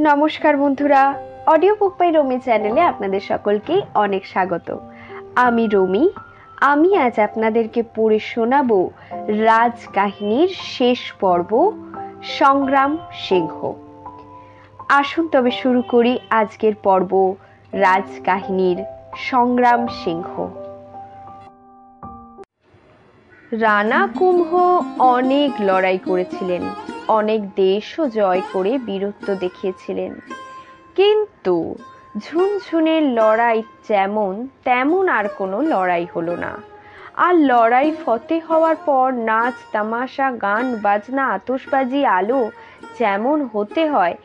নমস্কার বন্ধুরা, audio book by রমি চ্যানেলে আপনাদের সকলকে অনেক স্বাগত। আমি রমি। আমি আজ আপনাদেরকে পড়ে শোনাবো রাজকাহিনীর শেষ পর্ব, সংগ্রাম সিংহ। আসুন তবে শুরু করি আজকের পর্ব, রাজকাহিনীর সংগ্রাম সিংহ। রানা কুম্ভ অনেক লড়াই করেছিলেন, অনেক দেশও জয় করে বীরত্ব দেখিয়েছিলেন, কিন্তু ঝুনঝুনের লড়াই যেমন তেমন আর কোনো লড়াই হলো না। আর লড়াই ফতে হওয়ার পর নাচ তামাশা, গান বাজনা, আতশবাজি, আলো যেমন হতে হয়,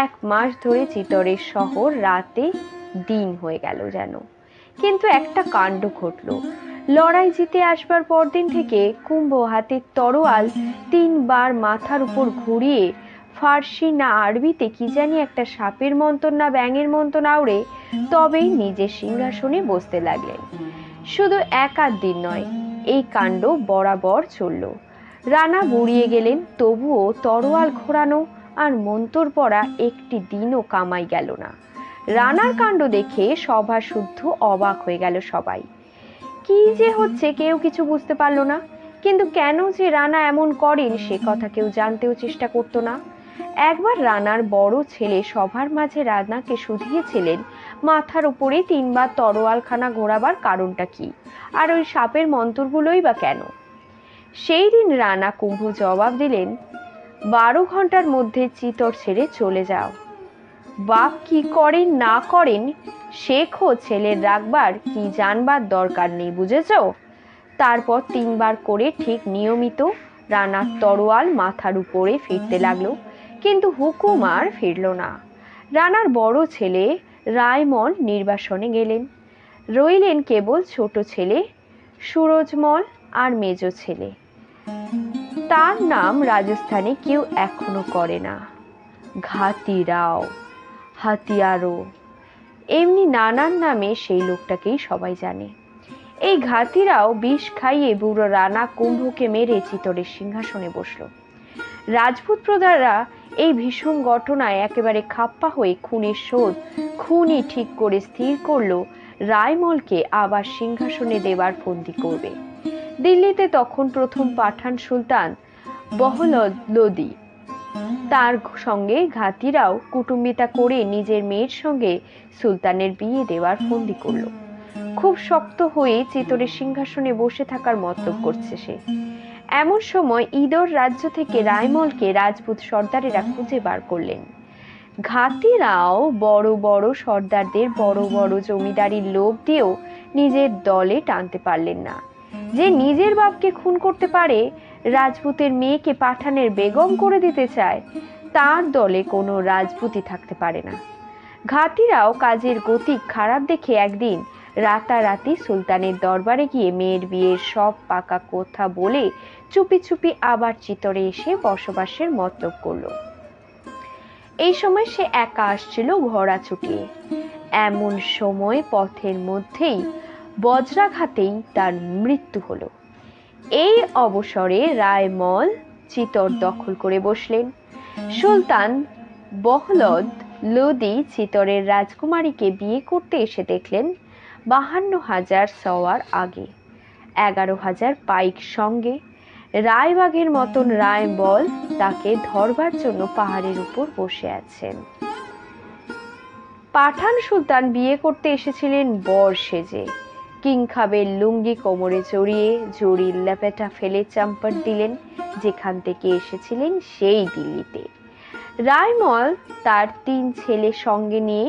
1 মাস ধরে চিতরের শহর রাতে দিন হয়ে গেল যেন। কিন্তু একটা কাণ্ড ঘটলো। লড়াই জিতে আসবার পরদিন থেকে কুম্ভ হাতের তরোয়াল 3 বার মাথার উপর ঘুরিয়ে ফার্সি না আরবিতে কি জানি একটা সাপের মন্তর না ব্যাঙের মন্তর আওড়ে তবেই নিজের সিংহাসনে বসতে লাগলেন। শুধু 1 আধ দিন নয়, এই কাণ্ড বরাবর চলল। রানা বুড়িয়ে গেলেন, তবুও তরোয়াল ঘোরানো আর মন্তর পড়া একটি দিনও কামাই গেল না। রানার কাণ্ড দেখে সভা শুদ্ধ অবাক হয়ে গেল সবাই। কি যে হচ্ছে কেউ কিছু বুঝতে পারলো না, কিন্তু কেন যে রানা এমন করেন সে কথা কেউ জানতেও চেষ্টা করতো না। একবার রানার বড় ছেলে সভার মাঝে রানাকে শুধিয়েছিলেন মাথার উপরে 3 বার তরোয়ালখানা ঘোরাবার কারণটা কি, আর ওই সাপের মন্ত্রগুলোই বা কেন। সেই দিন রানা কুম্ভ জবাব দিলেন, 12 ঘন্টার মধ্যে চিতর ছেড়ে চলে যাও। বাপ কি করেন না করেন সে খোঁজ ছেলের রাখবার কি জানবার দরকার নেই, বুঝেছ? তারপর 3 বার করে ঠিক নিয়মিত রানার তরোয়াল মাথার উপরে ফিরতে লাগলো, কিন্তু হুকুম আর ফিরল না। রানার বড় ছেলে রায়মল নির্বাসনে গেলেন, রইলেন কেবল ছোট ছেলে সুরজমল আর মেজ ছেলে। তার নাম রাজস্থানে কেউ এখনো করে না, ঘাতি রাও, হাতিয়ারো, এমনি নানান নামে সেই লোকটাকেই সবাই জানে। এই ঘাতিরাও বিষ খাইয়ে বুড়ো রানা কুম্ভকে মেরে চিতরের সিংহাসনে বসলো। রাজপুত প্রজারা এই ভীষণ ঘটনায় একেবারে খাপ্পা হয়ে খুনের শোধ খুনই ঠিক করে স্থির করলো রায়মলকে আবার সিংহাসনে দেবার ফন্দি করবে। দিল্লিতে তখন প্রথম পাঠান সুলতান বহলোদি, তার সঙ্গে ঘাতিরাও কুটুম্বিতা করে নিজের মেয়ের সঙ্গে সুলতানের বিয়ে দেওয়ার ফন্দি করলো। খুব শক্ত হয়ে চিতরের সিংহাসনে বসে থাকার মতলব করছে সে। এমন সময় ইদর রাজ্য থেকে রায়মলকে রাজপুত সর্দারেরা খুঁজে বার করলেন। ঘাতিরাও বড় বড় সর্দারদের বড় বড় জমিদারির লোভ দিয়েও নিজের দলে টানতে পারলেন না। যে নিজের বাপকে খুন করতে পারে, রাজপুতের মেয়েকে পাঠানের বেগম করে দিতে চায়, তার দলে কোনো রাজপুতই থাকতে পারে না। ঘাতিরাও কাজের গতি খারাপ দেখে একদিন রাতারাতি সুলতানের দরবারে গিয়ে মেয়ের বিয়ের সব পাকা কথা বলে চুপি চুপি আবার চিতরে এসে বসবাসের মতলব করল। এই সময় সে একা আসছিল ঘোড়া ছুটিয়ে। এমন সময় পথের মধ্যেই বজ্রাঘাতেই তার মৃত্যু হলো। এই অবসরে রায়মল চিতর দখল করে বসলেন। সুলতান বহলদ লোদি চিতরের রাজকুমারীকে বিয়ে করতে এসে দেখলেন 52,000 সওয়ার আগে, 11,000 পাইক সঙ্গে। রায়বাগের মতন রায়মল তাকে ধরবার জন্য পাহাড়ের উপর বসে আছেন। পাঠান সুলতান বিয়ে করতে এসেছিলেন বর সেজে। কিংখাবের লুঙ্গি কোমরে জড়িয়ে জরির লেপেটা ফেলে চাম্পার দিলেন যেখান থেকে এসেছিলেন সেই দিল্লিতে। রায়মল তার 3 ছেলে সঙ্গে নিয়ে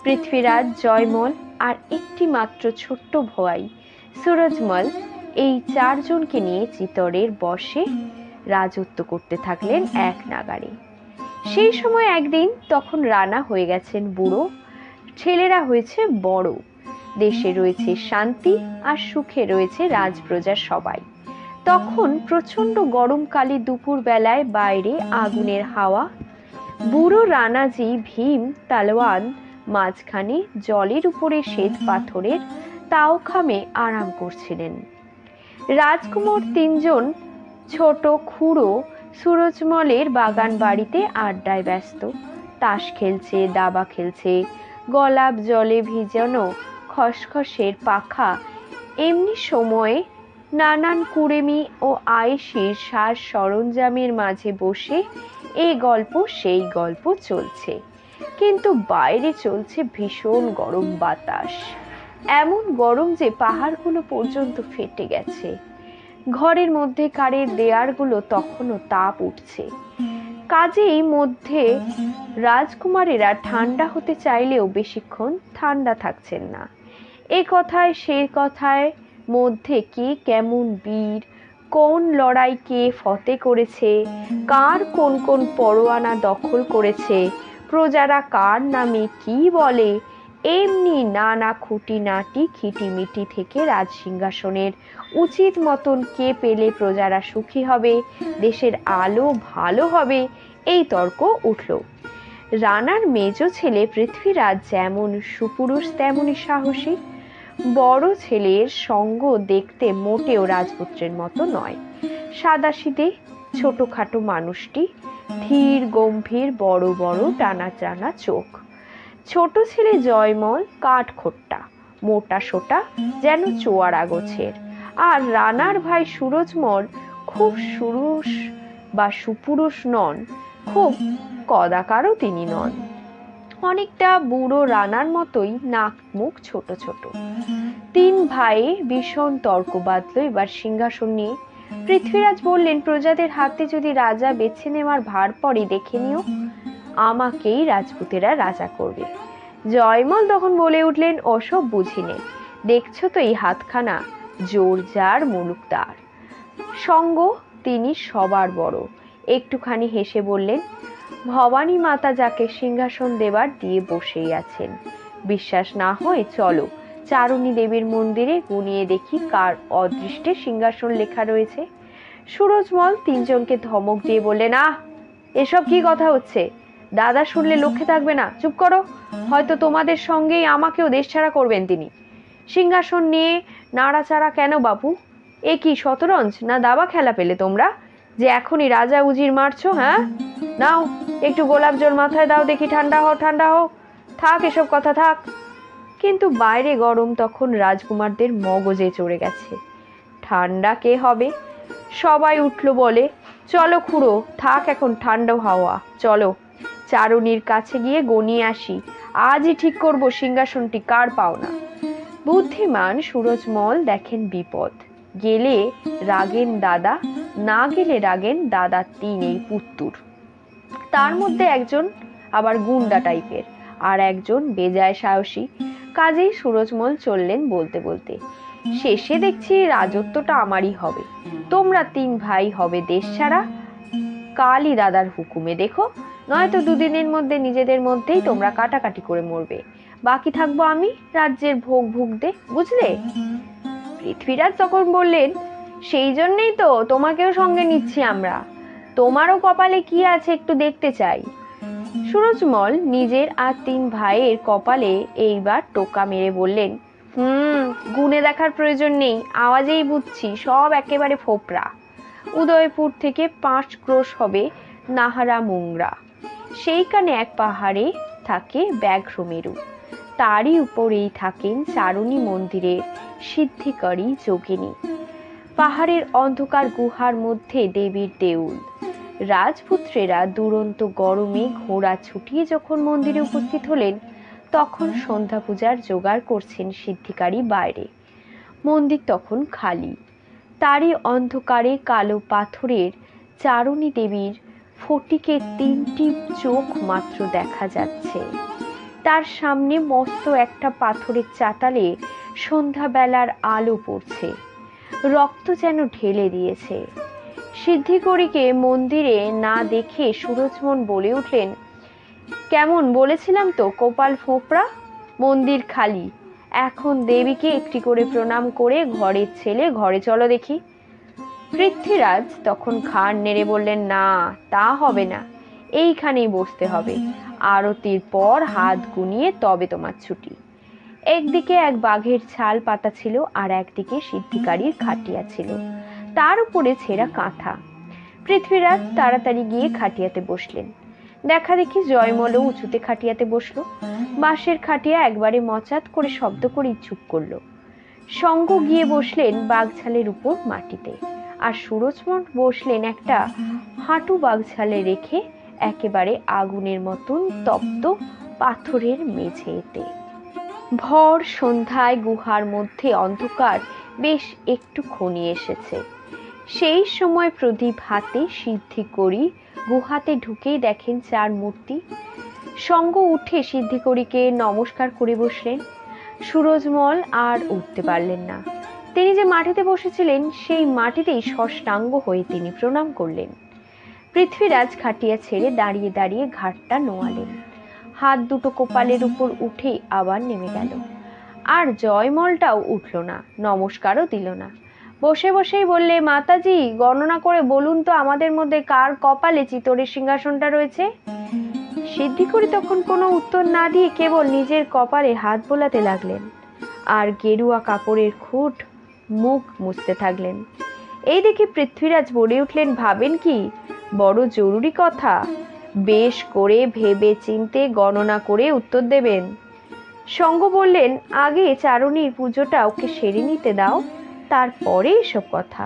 পৃথ্বীরাজ, জয়মল আর একটি মাত্র ছোট্ট ভাই সুরজমল, এই 4 জনকে নিয়ে চিতরের বশে রাজত্ব করতে থাকলেন এক নাগাড়ে। সেই সময় একদিন, তখন রানা হয়ে গেছেন বুড়ো, ছেলেরা হয়েছে বড়, দেশে রয়েছে শান্তি আর সুখে রয়েছে রাজপ্রজা সবাই। তখন প্রচন্ড গরমকালে দুপুর বেলায় বাইরে আগুনের হাওয়া। বুড়ো রানাজি ভীম তালওয়ান মাঝখানে জলের উপরে শ্বেত পাথরের তাওখামে আরাম করছিলেন। রাজকুমার 3 জন ছোট খুড়ো সুরজমলের বাগান বাড়িতে আড্ডায় ব্যস্ত। তাস খেলছে, দাবা খেলছে, গোলাপ জলে ভিজানো খসখসের পাখা। এমনি সময়ে নানান কুড়েমি ও আয়েশির সাজ সরঞ্জামের মাঝে বসে এই গল্প সেই গল্প চলছে। কিন্তু বাইরে চলছে ভীষণ গরম বাতাস, এমন গরম যে পাহাড়গুলো পর্যন্ত ফেটে গেছে। ঘরের মধ্যে কারের দেয়ালগুলো তখনও তাপ উঠছে। কাজেই মধ্যে রাজকুমারেরা ঠান্ডা হতে চাইলেও বেশিক্ষণ ঠান্ডা থাকছেন না। এ কথায় সে কথায় মধ্যে কে কেমন বীর, কোন লড়াই কে ফতে করেছে, কার কোন কোন পরোয়ানা দখল করেছে, প্রজারা কার নামে কি বলে, এমনি নানা খুঁটিনাটি খিটিমিটি থেকে রাজসিংহাসনের উচিত মতন কে পেলে প্রজারা সুখী হবে, দেশের আলো ভালো হবে, এই তর্ক উঠল। রানার মেজ ছেলে পৃথ্বীরাজ যেমন সুপুরুষ তেমনই সাহসী। বড় ছেলের সঙ্গ দেখতে মোটেও রাজপুত্রের মতো নয়। সাদাসিধে ছোটখাটো মানুষটি, ধীর গম্ভীর, বড় বড় টানা টানা চোখ। ছোট ছেলে জয়মল কাঠখোট্টা, মোটা সোটা, যেন চোয়ারা গোছের। আর রানার ভাই সুরজমল খুব সুরুষ বা সুপুরুষ নন, খুব কদাকারও তিনি নন। অনেকটা বুড়ো রানার মতোই, নাক মুখ ছোট ছোট। তিন ভাই ভীষণ তর্ক বাঁধল এবার সিংহাসন নিয়ে। পৃথ্বীরাজ বললেন, প্রজাদের হাতে যদি রাজা বেছে নেওয়ার ভার পড়ে দেখে নিও, আমাকেই রাজপুতেরা রাজা করবে। জয়মল তখন বলে উঠলেন, ওসব বুঝিনে, দেখছো তো এই হাতখানা, জোর যার মুলুক তার। সঙ্গ তিনি সবার বড়। একটুখানি হেসে বললেন, ভবানী মাতা যাকে সিংহাসন দেবার দিয়ে বসেই আছেন। বিশ্বাস না হয় চলো চারুণী দেবীর মন্দিরে গুনিয়ে দেখি কার অদৃষ্টে সিংহাসন লেখা রয়েছে। সুরজমল তিনজনকে ধমক দিয়ে বললেন, আহ, এসব কি কথা হচ্ছে? দাদা শুনলে লক্ষ্যে থাকবে না, চুপ করো। হয়তো তোমাদের সঙ্গেই আমাকেও দেশছাড়া করবেন তিনি। সিংহাসন নিয়ে নাড়াচাড়া কেন বাপু? এ কি শতরঞ্জ না দাবা খেলা পেলে তোমরা, যে এখনই রাজা উজির মারছো? হ্যাঁ, নাও একটু গোলাপ জল মাথায় দাও দেখি, ঠান্ডা হও ঠান্ডা হও। থাক এসব কথা, থাক। কিন্তু বাইরে গরম তখন রাজকুমারদের মগজে চড়ে গেছে। ঠান্ডা কে হবে? সবাই উঠল বলে, চলো খুড়ো, থাক এখন ঠান্ডা হাওয়া, চলো চারুণীর কাছে গিয়ে গনিয়ে আসি, আজই ঠিক করব সিংহাসনটি কার পাওনা। বুদ্ধিমান সুরজমল দেখেন বিপদ, গেলে রাগেন দাদা, না গেলে রাগেন দাদা তিন এই পুত্তুর। তার মধ্যে একজন আবার গুন্ডা টাইপের, আর একজন বেজায় সাহসী। কাজেই সুরজমল চললেন বলতে বলতে, শেষে দেখছি রাজত্বটা আমারই হবে, তোমরা তিন ভাই হবে দেশ ছাড়া কালই দাদার হুকুমে, দেখো, নয়তো দুদিনের মধ্যে নিজেদের মধ্যেই তোমরা কাটাকাটি করে মরবে, বাকি থাকবো আমি রাজ্যের ভোগ ভুগতে, বুঝলে? পৃথ্বীরাজ তখন বললেন, সেই জন্যই তো তোমাকেও সঙ্গে নিচ্ছি আমরা, তোমারও কপালে কি আছে একটু দেখতে চাই। সুরজমল নিজের আর তিন ভাইয়ের কপালে এইবার টোকা মেরে বললেন, গুনে দেখার প্রয়োজন নেই, আওয়াজেই বুঝছি সব একেবারে ফোপরা। উদয়পুর থেকে 5 ক্রোশ হবে নাহারা মুংরা, সেইখানে এক পাহাড়ে থাকে ব্যাঘ্র মেরু, তারই উপরেই থাকেন চারুণী মন্দিরের সিদ্ধিকারী যোগিনী। পাহাড়ের অন্ধকার গুহার মধ্যে দেবীর দেউল। রাজপুত্রেরা দুরন্ত গরমে ঘোড়া ছুটিয়ে যখন মন্দিরে উপস্থিত হলেন, তখন সন্ধ্যা পূজার জোগাড় করছেন সিদ্ধিকারী বাইরে। মন্দির তখন খালি। তারই অন্ধকারে কালো পাথরের চারুণী দেবীর ফটিকে 3টি চোখ মাত্র দেখা যাচ্ছে। তার সামনে মস্ত একটা পাথরের চাতালে সন্ধ্যাবেলার আলো পড়ছে, রক্ত যেন ঢেলে দিয়েছে। সিদ্ধিকরীকে মন্দিরে না দেখে সুরজমল বলে উঠলেন, কেমন বলেছিলাম তো, কপাল ফোঁপড়া, মন্দির খালি, এখন দেবীকে একটি করে প্রণাম করে ঘরের ছেলে ঘরে চলো দেখি। পৃথ্বীরাজ তখন ঘাড় নেড়ে বললেন, না, তা হবে না, এইখানেই বসতে হবে, আরতির পর হাত গুনিয়ে তবে তোমার ছুটি। একদিকে এক বাঘের ছাল পাতা ছিল, আর একদিকে সিদ্ধিকারীর খাটিয়া ছিল, তার উপরে ছেঁড়া কাঁথা। পৃথ্বীরাজ তাড়াতাড়ি গিয়ে খাটিয়াতে বসলেন। দেখা দেখি জয়মলও উঁচুতে খাটিয়াতে বসলো। বাঁশের খাটিয়া একবারে মচাত করে শব্দ করে চুপ করলো। সঙ্গ গিয়ে বসলেন বাঘঝালের উপর মাটিতে, আর সুরজমল বসলেন একটা হাঁটু বাঘঝালে রেখে একেবারে আগুনের মতন তপ্ত পাথরের মেঝেতে। ভর সন্ধ্যায় গুহার মধ্যে অন্ধকার বেশ একটু ঘনিয়ে এসেছে। সেই সময় প্রদীপ হাতে সিদ্ধি করি গুহাতে ঢুকেই দেখেন চার মূর্তি। সঙ্গ উঠে সিদ্ধি করিকে নমস্কার করে বসলেন। সুরজমল আর উঠতে পারলেন না। তিনি যে মাটিতে বসেছিলেন সেই মাটিতেই ষষ্ঠাঙ্গ হয়ে তিনি প্রণাম করলেন। পৃথ্বীরাজ খাটিয়া ছেড়ে দাঁড়িয়ে দাঁড়িয়ে ঘাটটা নোয়ালেন। হাত দুটো কপালের উপর উঠে আবার নেমে গেল। আর জয়মলটাও উঠল না, নমস্কারও দিল না। বসে বসেই বললে, মাতাজি, গণনা করে বলুন তো আমাদের মধ্যে কার কপালে চিতরের সিংহাসনটা রয়েছে? সিদ্ধি করি তখন কোনো উত্তর না দিয়ে কেবল নিজের কপালে হাত বোলাতে লাগলেন, আর গেরুয়া কাপড়ের খুঁট মুখ মুছতে থাকলেন। এই দেখে পৃথ্বীরাজ বলে উঠলেন, ভাবেন কি? বড় জরুরি কথা, বেশ করে ভেবে চিনতে গণনা করে উত্তর দেবেন। সঙ্গ বললেন, আগে চারণীর পুজোটা ওকে সেরে নিতে দাও, তারপরে এসব কথা।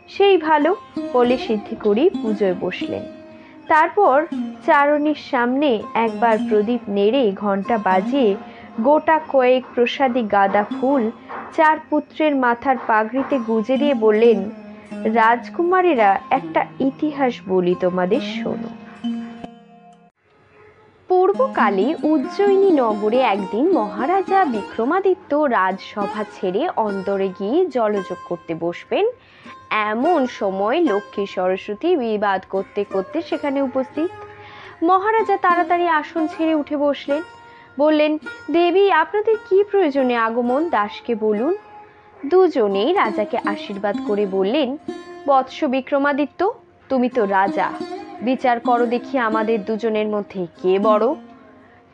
সেই ভালো বলে সিদ্ধি করি পুজোয় বসলেন। তারপর চারণীর সামনে একবার প্রদীপ নেড়ে ঘণ্টা বাজিয়ে গোটা কয়েক প্রসাদী গাঁদা ফুল চার পুত্রের মাথার পাগড়িতে গুজে দিয়ে বললেন, রাজকুমারীরা, একটা ইতিহাস বলি তোমাদের, শোনো। পূর্বকালে উজ্জয়িনী নগরে একদিন মহারাজা বিক্রমাদিত্য রাজসভা ছেড়ে অন্দরে গিয়ে জলযোগ করতে বসবেন, এমন সময় লক্ষ্মী সরস্বতী বিবাদ করতে করতে সেখানে উপস্থিত। মহারাজা তাড়াতাড়ি আসন ছেড়ে উঠে বসলেন। বললেন, দেবী, আপনাদের কি প্রয়োজনে আগমন, দাসকে বলুন। দুজনেই রাজাকে আশীর্বাদ করে বললেন, বৎস বিক্রমাদিত্য, তুমি তো রাজা, বিচার করো দেখি আমাদের দুজনের মধ্যে কে বড়।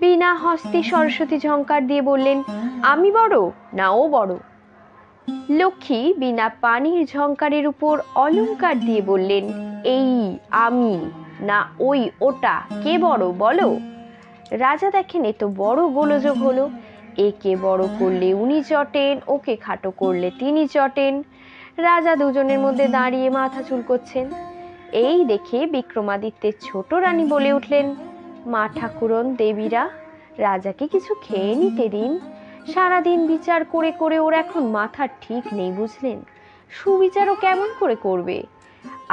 বিনা হস্তে সরস্বতী ঝংকার দিয়ে বললেন, আমি বড় না ও বড়? লক্ষ্মী বিনা পানির ঝংকারের উপর অলংকার দিয়ে বললেন, এই আমি না ওই ওটা, কে বড় বলো। রাজা দেখেন এ তো বড় গোলযোগ হলো। একে বড় করলে উনি চটেন, ওকে খাটো করলে তিনি চটেন। রাজা দুজনের মধ্যে দাঁড়িয়ে মাথা চুলকোচ্ছেন। এই দেখে বিক্রমাদিত্যের ছোট রানী বলে উঠলেন, মা ঠাকুরন, দেবীরা, রাজাকে কিছু খেয়ে নিতে দিন। সারাদিন বিচার করে করে ওর এখন মাথা ঠিক নেই, বুঝলেন? সুবিচারও কেমন করে করবে?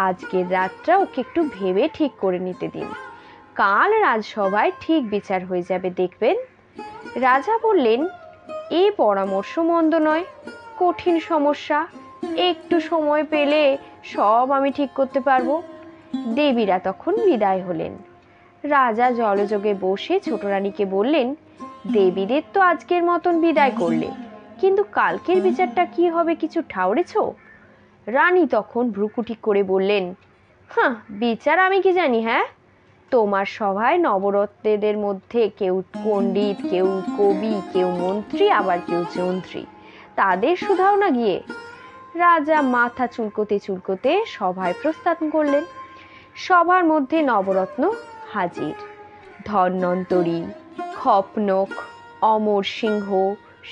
আজকের রাতটা ওকে একটু ভেবে ঠিক করে নিতে দিন, কাল রাজসভায় ঠিক বিচার হয়ে যাবে, দেখবেন। রাজা বললেন, এ পরামর্শ মন্দ নয়, কঠিন সমস্যা, একটু সময় পেলে সব আমি ঠিক করতে পারবো। দেবীরা তখন বিদায় হলেন। রাজা জলযোগে বসে ছোট রানীকে বললেন, দেবীদের তো আজকের মতন বিদায় করলে, কিন্তু কালকের বিচারটা কি হবে কিছু ঠাউরেছ? রানী তখন ভ্রুকুটি করে বললেন, হ্যাঁ, বিচার আমি কি জানি? হ্যাঁ, তোমার সভায় নবরত্নেদের মধ্যে কেউ পণ্ডিত, কেউ কবি, কেউ মন্ত্রী, আবার কেউ যন্ত্রী, তাদের শুধাও না গিয়ে। রাজা মাথা চুলকোতে চুলকোতে সভায় প্রস্থান করলেন। সভার মধ্যে নবরত্ন হাজির। ধন্বন্তরী, খপনক, অমর সিংহ,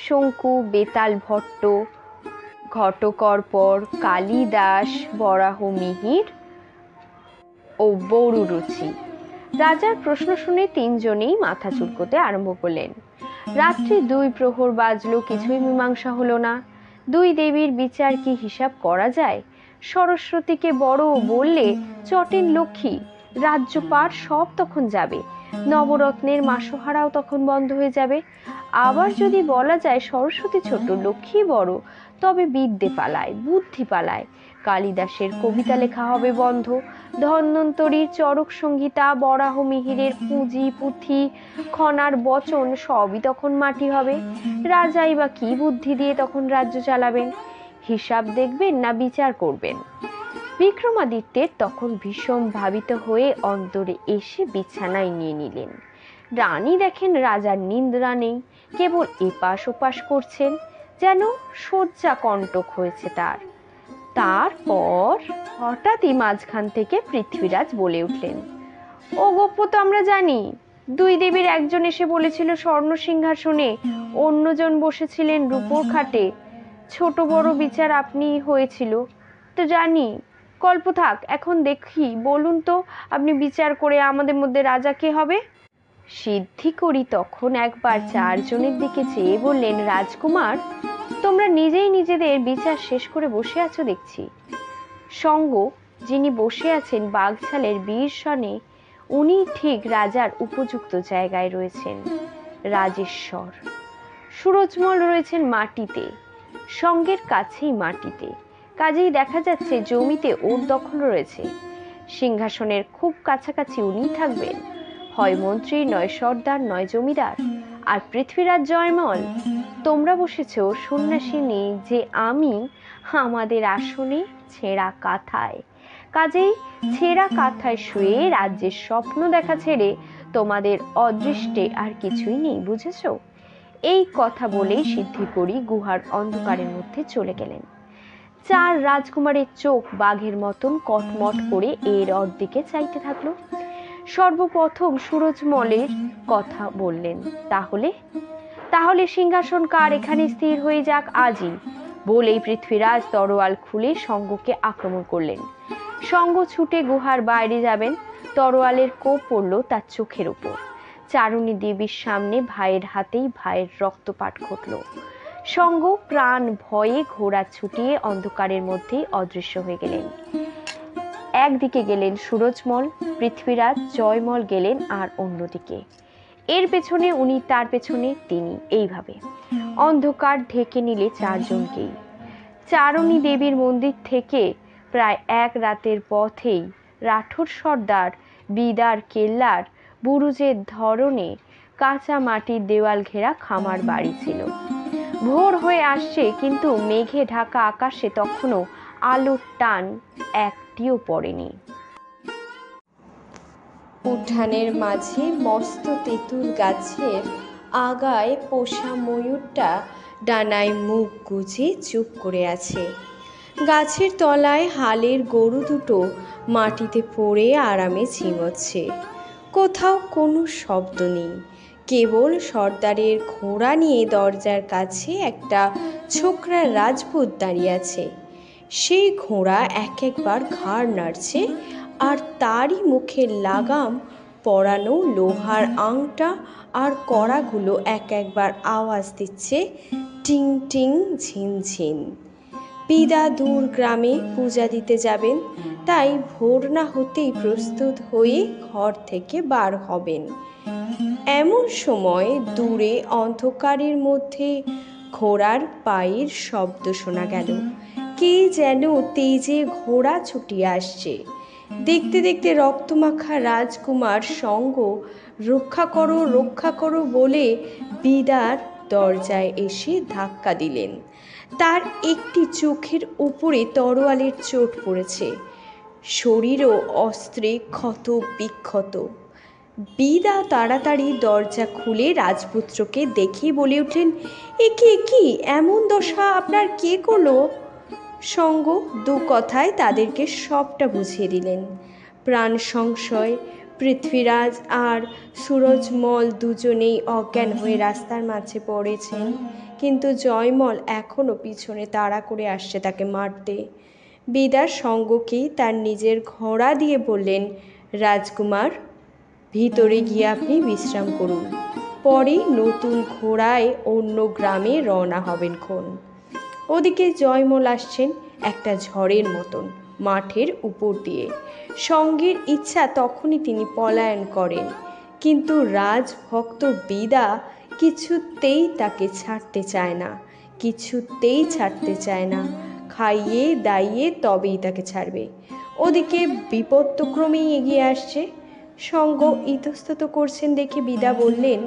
শঙ্কু, বেতাল ভট্ট, ঘটকর্পর, কালিদাস, বরাহ মিহির ও বড়ুরুচি। রাজার প্রশ্ন শুনে তিনজনেই মাথা চুলকোতে আরম্ভ করলেন। রাত্রি 2 প্রহর বাজলো, কিছুই মীমাংসা হলো না। দুই দেবীর বিচার কি হিসাব করা যায়? সরস্বতীকে বড় বললে চটেন লক্ষ্মী, রাজ্যপাট সব তখন যাবে, নবরত্নের মাসোহারাও তখন বন্ধ হয়ে যাবে। আবার যদি বলা যায় সরস্বতী ছোট, লক্ষ্মী বড়, তবে বিদ্যে পালায়, বুদ্ধি পালায়, কালিদাসের কবিতা লেখা হবে বন্ধ, ধন্বন্তরীর চরক সংহিতা, বরাহ মিহিরের পুঁজি পুঁথি, খনার বচন সবই তখন মাটি হবে। রাজাই বা কি বুদ্ধি দিয়ে তখন রাজ্য চালাবেন? হিসাব দেখবেন না বিচার করবেন? বিক্রমাদিত্যের তখন ভীষণ ভাবিত হয়ে অন্তরে এসে বিছানায় নিয়ে নিলেন। রানী দেখেন রাজার নিদ্রা নেই, কেবল এপাশ ওপাশ করছেন, যেন শয্যা কণ্টক হয়েছে তার। তারপর হঠাৎই মাঝখান থেকে পৃথ্বীরাজ বলে উঠলেন, ও গপ্প তো আমরা জানি। দুই দেবীর একজন এসে বলেছিল স্বর্ণ সিংহাসনে, অন্যজন বসেছিলেন রূপোর খাটে। ছোট বড় বিচার আপনি হয়েছিল তো জানি। গল্প থাক, এখন দেখি, বলুন তো আপনি বিচার করে আমাদের মধ্যে রাজা কে হবে? সিদ্ধি করি তখন একবার চারজনের দিকে চেয়ে বললেন, রাজকুমার, তোমরা নিজেই নিজেদের বিচার শেষ করে বসে আছো দেখছি। সঙ্গ যিনি বসে আছেন বাঘছালের বীরসনে, উনি ঠিক রাজার উপযুক্ত জায়গায় রয়েছেন, রাজেশ্বর। সুরজমল রয়েছেন মাটিতে, সঙ্গের কাছেই মাটিতে, কাজেই দেখা যাচ্ছে জমিতে ওর দখল রয়েছে। সিংহাসনের খুব কাছাকাছি উনিই থাকবেন, হয় মন্ত্রী, নয় সর্দার, নয় জমিদার। আর পৃথ্বীরাজ জয়মল, তোমরা বসেছ সন্ন্যাসিনী যে আমি, আমাদের আসনে ছেঁড়া কাঁথায়। কাজেই ছেঁড়া কাঁথায় শুয়ে রাজ্যের স্বপ্ন দেখা ছেড়ে তোমাদের অদৃষ্টে আর কিছুই নেই, বুঝেছ? এই কথা বলেই সিদ্ধি করি গুহার অন্ধকারের মধ্যে চলে গেলেন। চার রাজকুমারের চোখ বাঘের মতন কটমট করে এর ওর দিকে চাইতে থাকলো। সর্বপ্রথম সুরজমলের কথা বললেন, তাহলে তাহলে সিংহাসন কার এখানে স্থির হয়ে যাক আজই, বলেই পৃথ্বীরাজ তরোয়াল খুলে সঙ্গকে আক্রমণ করলেন। সঙ্গ ছুটে গুহার বাইরে যাবেন, তরোয়ালের কোপ পড়ল তার চোখের উপর। চারুণী দেবীর সামনে ভাইয়ের হাতেই ভাইয়ের রক্তপাত ঘটল। সঙ্গ প্রাণ ভয়ে ঘোড়া ছুটিয়ে অন্ধকারের মধ্যেই অদৃশ্য হয়ে গেলেন। একদিকে গেলেন সুরজমল, পৃথ্বীরাজ জয়মল গেলেন আর অন্যদিকে। এর পেছনে উনি, তার পেছনে তিনি, এইভাবে অন্ধকার ঢেকে নিলে চারজনকেই। চারুণী দেবীর মন্দির থেকে প্রায় এক রাতের পথেই রাঠোর সর্দার বিদার কেল্লার বুরুজের ধরনে কাঁচা মাটির দেওয়াল ঘেরা খামার বাড়ি ছিল। ভোর হয়ে আসছে, কিন্তু মেঘে ঢাকা আকাশে তখনও আলোর টান একটিও পড়েনি। উঠানের মাঝে মস্ত তেঁতুল গাছের আগায় পোষা ময়ূরটা ডানায় মুখ গুজে চুপ করে আছে। গাছের তলায় হালের গরু দুটো মাটিতে পড়ে আরামে ঝিমোচ্ছে। কোথাও কোনো শব্দ নেই, কেবল সর্দারের ঘোড়া নিয়ে দরজার কাছে একটা ছোকরা রাজপুত দাঁড়িয়ে আছে। সেই ঘোড়া এক একবার ঘাড় নাড়ছে, আর তারই মুখের লাগাম পরানো লোহার আংটা আর কড়াগুলো এক একবার আওয়াজ দিচ্ছে, টিং টিং ঝিনঝিন। পিদা দূর গ্রামে পূজা দিতে যাবেন, তাই ভোর না হতেই প্রস্তুত হয়ে ঘর থেকে বার হবেন। এমন সময় দূরে অন্ধকারের মধ্যে ঘোড়ার পায়ের শব্দ শোনা গেল। কে যেন তেজে ঘোড়া ছুটিয়ে আসছে। দেখতে দেখতে রক্তমাখা রাজকুমার সঙ্গ রক্ষা করো বলে বিদার দরজায় এসে ধাক্কা দিলেন। তার একটি চোখের উপরে তরোয়ালের চোট পড়েছে, শরীরও অস্ত্রে ক্ষত বিক্ষত। বিদা তাড়াতাড়ি দরজা খুলে রাজপুত্রকে দেখে বলে উঠলেন, এ কি এমন দশা আপনার কে করলো? সঙ্গ দু কথায় তাদেরকে সবটা বুঝিয়ে দিলেন। প্রাণ সংশয় পৃথ্বীরাজ আর সুরজমল দুজনেই অজ্ঞান হয়ে রাস্তার মাঝে পড়েছেন, কিন্তু জয়মল এখনও পিছনে তাড়া করে আসছে তাকে মারতে। বিদার সঙ্গকেই তার নিজের ঘোড়া দিয়ে বললেন, রাজকুমার, ভিতরে গিয়ে আপনি বিশ্রাম করুন, পরে নতুন ঘোড়ায় অন্য গ্রামে রওনা হবেন খন। ওদিকে জয়মল আসছেন একটা ঝড়ের মতন মাঠের উপর দিয়ে। সঙ্গের ইচ্ছা তখনই তিনি পলায়ন করেন, কিন্তু রাজভক্ত বিদা কিছুতেই তাকে ছাড়তে চায় না, খাইয়ে দাইয়ে তবেই তাকে ছাড়বে। ওদিকে বিপত্তক্রমেই এগিয়ে আসছে। সঙ্গ ইতস্তত করছেন দেখে বিদা বললেন,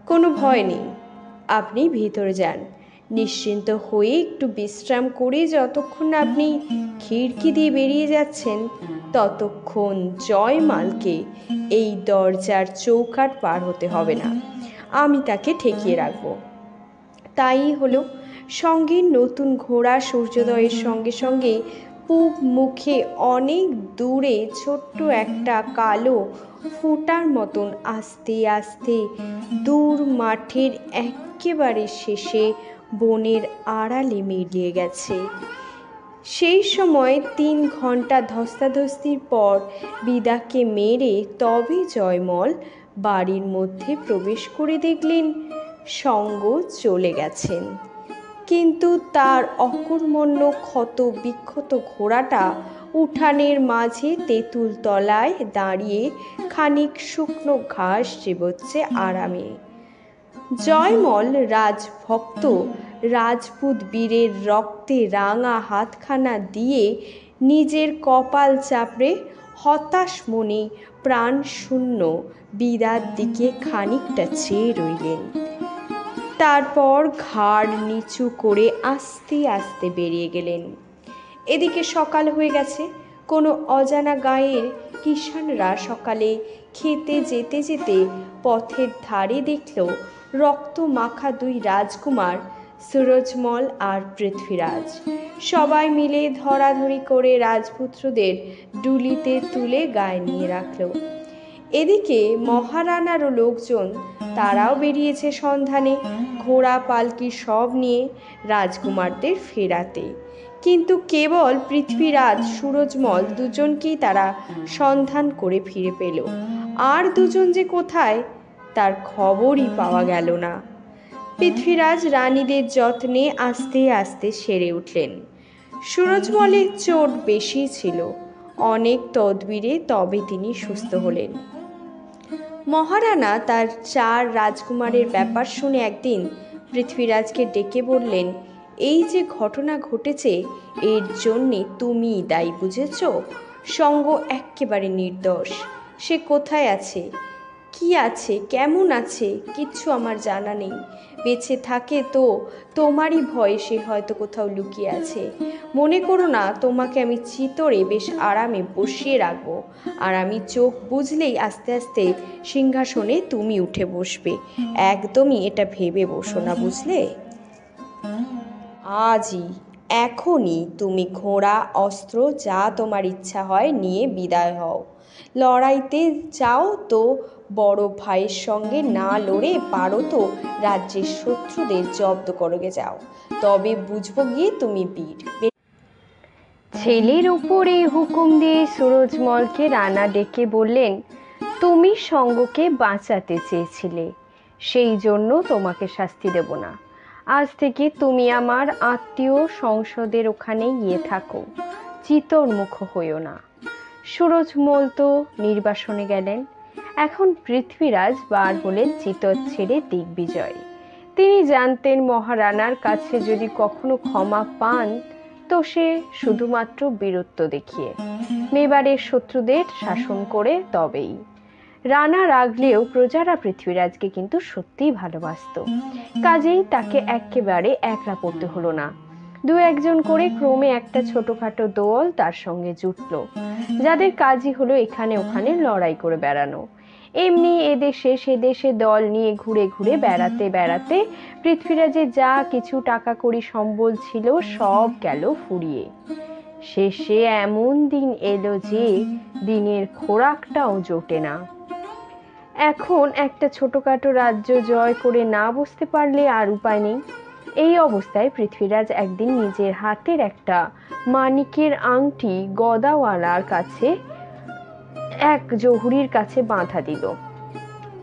কোনো ভয় নেই, আপনি ভিতরে যান, নিশ্চিন্ত হয়ে একটু বিশ্রাম করে যতক্ষণ আপনি খিড়কি দিয়ে বেরিয়ে যাচ্ছেন, ততক্ষণ জয়মালকে এই দরজার চৌকাঠ পার হতে হবে না, আমি তাকে ঠেকিয়ে রাখব। তাই হলো। সঙ্গে নতুন ঘোড়া সূর্যোদয়ের সঙ্গে সঙ্গে পূব মুখে অনেক দূরে ছোট্ট একটা কালো ফোঁটার মতন আস্তে আস্তে দূর মাঠের একেবারে শেষে বনের আড়ালে মিলিয়ে গেছে। সেই সময় 3 ঘন্টা ধস্তাধস্তির পর বিদাকে মেরে তবে জয়মল বাড়ির মধ্যে প্রবেশ করে দেখলেন সঙ্গ চলে গেছেন, কিন্তু তার অকর্মণ্য ক্ষত বিক্ষত ঘোড়াটা উঠানের মাঝে তেঁতুল তলায় দাঁড়িয়ে খানিক শুকনো ঘাস চিবোচ্ছে আরামে। জয়মল রাজভক্ত রাজপুত বীরের রক্তে রাঙা হাতখানা দিয়ে নিজের কপাল চাপড়ে হতাশ মনে প্রাণ শূন্য বিদার দিকে খানিকটা চেয়ে রইলেন। তারপর ঘাড় নিচু করে আস্তে আস্তে বেরিয়ে গেলেন। এদিকে সকাল হয়ে গেছে। কোনো অজানা গাঁয়ের কিষাণরা সকালে খেতে যেতে যেতে পথের ধারে দেখল রক্ত মাখা 2 রাজকুমার, সুরজমল আর পৃথ্বীরাজ। সবাই মিলে ধরাধরি করে রাজপুত্রদের ডুলিতে তুলে গায়ে নিয়ে রাখল। এদিকে মহারানারও লোকজন, তারাও বেরিয়েছে সন্ধানে, ঘোড়া পালকি সব নিয়ে রাজকুমারদের ফেরাতে। কিন্তু কেবল পৃথ্বীরাজ সুরজমল দুজনকেই তারা সন্ধান করে ফিরে পেল। আর দুজন যে কোথায় তার খবরই পাওয়া গেল না। পৃথ্বীরাজ রানীদের যত্নে আস্তে আস্তে সেরে উঠলেন। সুরজমলের চোট বেশি ছিল, অনেক তদবিরে তবে তিনি সুস্থ হলেন। মহারানা তার 4 রাজকুমারের ব্যাপার শুনে একদিন পৃথ্বীরাজকে ডেকে বললেন, এই যে ঘটনা ঘটেছে এর জন্যে তুমিই দায়ী, বুঝেছ? সঙ্গ একেবারে নির্দোষ। সে কোথায় আছে, কি আছে, কেমন আছে কিচ্ছু আমার জানা নেই। বেঁচে থাকে তো তোমারই ভয়ে সে হয়তো কোথাও লুকিয়ে আছে। মনে করো না তোমাকে আমি চিতরে বেশ আরামে বসিয়ে রাখবো, আর আমি চোখ বুঝলেই আস্তে আস্তে সিংহাসনে তুমি উঠে বসবে। একদমই এটা ভেবে বসো না, বুঝলে? আজই, এখনই তুমি ঘোড়া অস্ত্র যা তোমার ইচ্ছা হয় নিয়ে বিদায় হও। লড়াইতে চাও তো বড় ভাইয়ের সঙ্গে না লড়ে পারো তো রাজ্যের শত্রুদের জব্দ করগে যাও, তবে বুঝবো গিয়ে তুমি বীর। ছেলের উপরে হুকুম দিয়ে সুরজমলকে রানা ডেকে বললেন, তুমি সঙ্গকে বাঁচাতে চেয়েছিলে, সেই জন্য তোমাকে শাস্তি দেব না। আজ থেকে তুমি আমার আত্মীয় সংসদের ওখানে গিয়ে থাকো, চিতরমুখ হইও না। সুরজমল তো নির্বাসনে গেলেন। এখন পৃথ্বীরাজ বার হলেন চিতর ছেড়ে দিগ্বিজয়। তিনি জানতেন মহারানার কাছে যদি কখনো ক্ষমা পান তো সে শুধুমাত্র বীরত্ব দেখিয়ে মেবারের শত্রুদের শাসন করে তবেই। রানা রাগলেও প্রজারা পৃথ্বীরাজকে কিন্তু সত্যিই ভালোবাসত, কাজেই তাকে একেবারে একলা পড়তে হলো না। 2-1 করে ক্রমে একটা ছোটখাটো দল তার সঙ্গে জুটল, যাদের কাজই হলো এখানে ওখানে লড়াই করে বেড়ানো। এমনি এদেশে সেদেশে দল নিয়ে ঘুরে ঘুরে বেড়াতে বেড়াতে পৃথ্বীরাজের যা কিছু টাকা কড়ি সম্বল ছিল সব গেল ফুরিয়ে। শেষে এমন দিন এলো যে দিনের খোরাকটাও জোটে না। এখন একটা ছোটখাটো রাজ্য জয় করে না বসতে পারলে আর উপায় নেই। এই অবস্থায় পৃথ্বীরাজ একদিন নিজের হাতের একটা মানিকের আংটি গদাওয়ালার কাছে এক জহুরির কাছে বাঁধা দিল,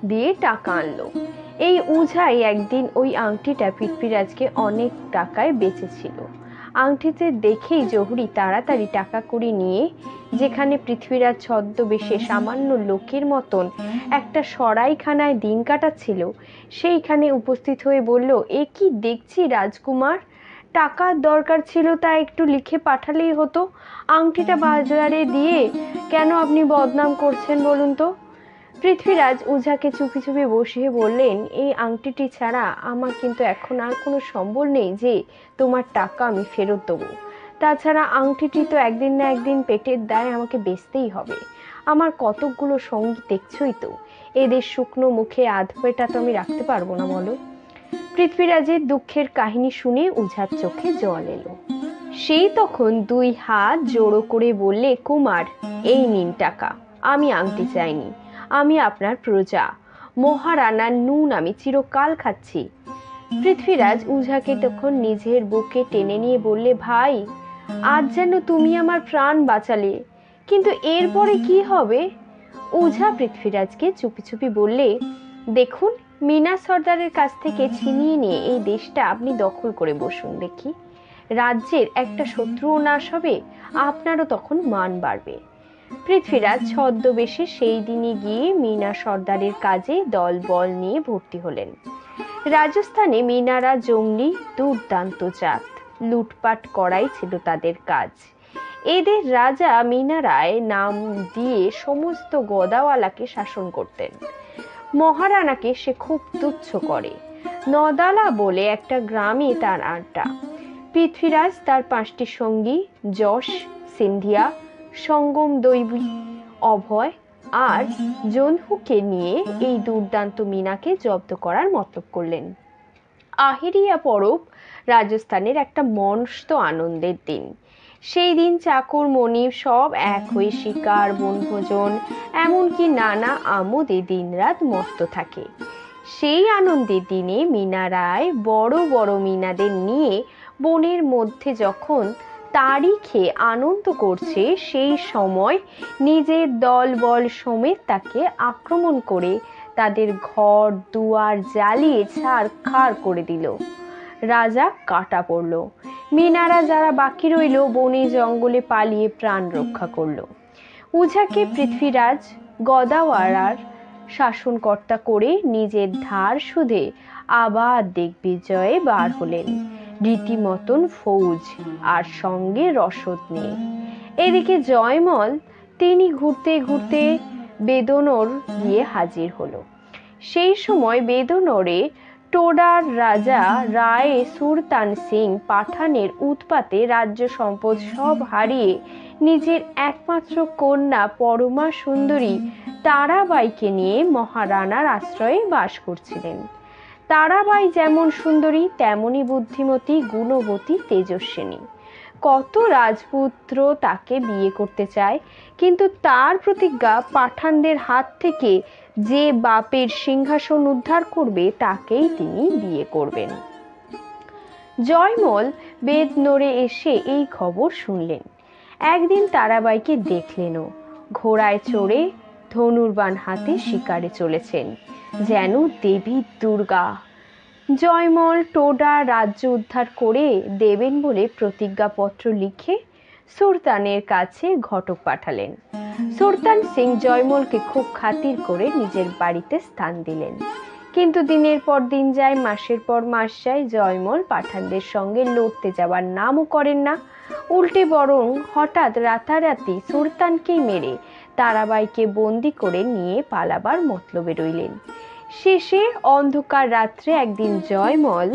দিয়ে টাকা আনলো। এই উঝাই একদিন ওই আংটিটা পৃথ্বীরাজকে অনেক টাকায় বেচেছিল। আংটিতে দেখেই জহুরি তাড়াতাড়ি টাকা কড়ি নিয়ে যেখানে পৃথ্বীরাজ ছদ্মবেশে সামান্য লোকের মতন একটা সরাইখানায় দিন কাটাচ্ছিল সেইখানে উপস্থিত হয়ে বলল, এ কি দেখছি রাজকুমার, টাকার দরকার ছিল তা একটু লিখে পাঠালেই হতো, আংটিটা বাজারে দিয়ে কেন আপনি বদনাম করছেন বলুন তো? পৃথ্বীরাজ উঝাকে চুপি চুপি বসিয়ে বললেন, এই আংটিটি ছাড়া আমার কিন্তু এখন আর কোনো সম্বল নেই যে তোমার টাকা আমি ফেরত দেবো। তাছাড়া আংটিটি তো একদিন না একদিন পেটের দায়ে আমাকে বেচতেই হবে। আমার কতকগুলো সঙ্গী দেখছই তো, এদের শুকনো মুখে আধপেটা তো আমি রাখতে পারবো না, বলো? পৃথ্বীরাজের দুঃখের কাহিনী শুনে উঝার চোখে জল এলো। সেই তখন 2 হাত জোড়ো করে বললে, কুমার, এই নিন টাকা, আমি আংটি চাইনি, আমি আপনার প্রজা, মহারানার নুন আমি চিরকাল খাচ্ছি। পৃথ্বীরাজ উঝাকে তখন নিজের বুকে টেনে নিয়ে বললে, ভাই, আজ যেন তুমি আমার প্রাণ বাঁচালে, কিন্তু এরপরে কি হবে? উঝা পৃথ্বীরাজকে চুপি চুপি বললে, দেখুন, মিনা সর্দারের কাছ থেকে ছিনিয়ে নিয়ে এই দেশটা আপনি দখল করে বসুন দেখি। রাজ্যের একটা শত্রুও নাশ হবে, আপনারও তখন মান বাড়বে। পৃথ্বীরাজ ছদ্মবেশে সেই দিনই গিয়ে মিনা সর্দারের কাজে দল বল নিয়ে ভর্তি হলেন। রাজস্থানে মিনারা জঙ্গলি দুর্দান্ত জাত, লুটপাট করাই ছিল তাদের কাজ। এদের রাজা মিনারায় নাম দিয়ে সমস্ত গদাওয়ালাকে শাসন করতেন। মহারানাকে সে খুব তুচ্ছ করে। নদালা বলে একটা গ্রামে তার আড্ডা। পৃথ্বীরাজ তার 5টি সঙ্গী, যশ, সিন্ধিয়া, সঙ্গম দৈবী, অভয় আর জনহুকে নিয়ে এই দুর্দান্ত মিনাকে জব্দ করার মতলব করলেন। আহিরিয়া পরব রাজস্থানের একটা মস্ত আনন্দের দিন। সেই দিন চাকর মনিব সব এক হয়ে শিকার, বনভোজন, এমনকি নানা আমোদে দিনরাত মস্ত থাকে। সেই আনন্দের দিনে মিনারায় বড় বড় মিনাদের নিয়ে বনের মধ্যে যখন তাড়ি খেয়ে আনন্দ করছে, সেই সময় নিজের দল বল সমেত তাকে আক্রমণ করে তাদের ঘর দুয়ার জ্বালিয়ে ছাড়খাড় করে দিল। রাজা কাটা পড়ল। মিনারা যারা বাকি রইল বনে জঙ্গলে পালিয়ে প্রাণ রক্ষা করল। উঝাকে পৃথ্বীরাজ গদাওয়াড়ার শাসনকর্তা করে নিজের ধার সুধে আবার দিগ্বিজয়ে বার হলেন, রীতিমতন ফৌজ আর সঙ্গে রসদ নিয়ে। এদিকে জয়মল, তিনি ঘুরতে ঘুরতে বেদনর গিয়ে হাজির হলো। সেই সময় বেদনরে টোডার রাজা রায় সুরতান সিং পাঠানের উৎপাতে রাজ্য সম্পদ সব হারিয়ে নিজের একমাত্র কন্যা পরমা সুন্দরী তারাবাইকে নিয়ে মহারানার আশ্রয়ে বাস করছিলেন। তারাবাই যেমন সুন্দরী, তেমনি বুদ্ধিমতী, গুণবতী, তেজস্বিনী। কত রাজপুত্র তাকে বিয়ে করতে চায়, কিন্তু তার প্রতিজ্ঞা, পাঠানদের হাত থেকে যে বাপের সিংহাসন উদ্ধার করবে তাকেই তিনি বিয়ে করবেন। জয়মল বেদনরে এসে এই খবর শুনলেন। একদিন তারাবাইকে দেখলেনও, ঘোড়ায় চড়ে ধনুর্বাণ হাতে শিকারে চলেছেন, যেন দেবী দুর্গা। জয়মল টোডা রাজ্য উদ্ধার করে দেবেন বলে প্রতিজ্ঞাপত্র লিখে সুলতানের কাছে ঘটক পাঠালেন। সুলতান সিং জয়মলকে খুব খাতির করে নিজের বাড়িতে স্থান দিলেন। কিন্তু দিনের পর দিন যায়, মাসের পর মাস যায়, জয়মল পাঠানদের সঙ্গে লড়তে যাওয়ার নামও করেন না। উল্টে বরং হঠাৎ রাতারাতি সুলতানকেই মেরে তারাবাইকে বন্দি করে নিয়ে পালাবার মতলবে রইলেন। শেষে অন্ধকার রাত্রে একদিন জয়মল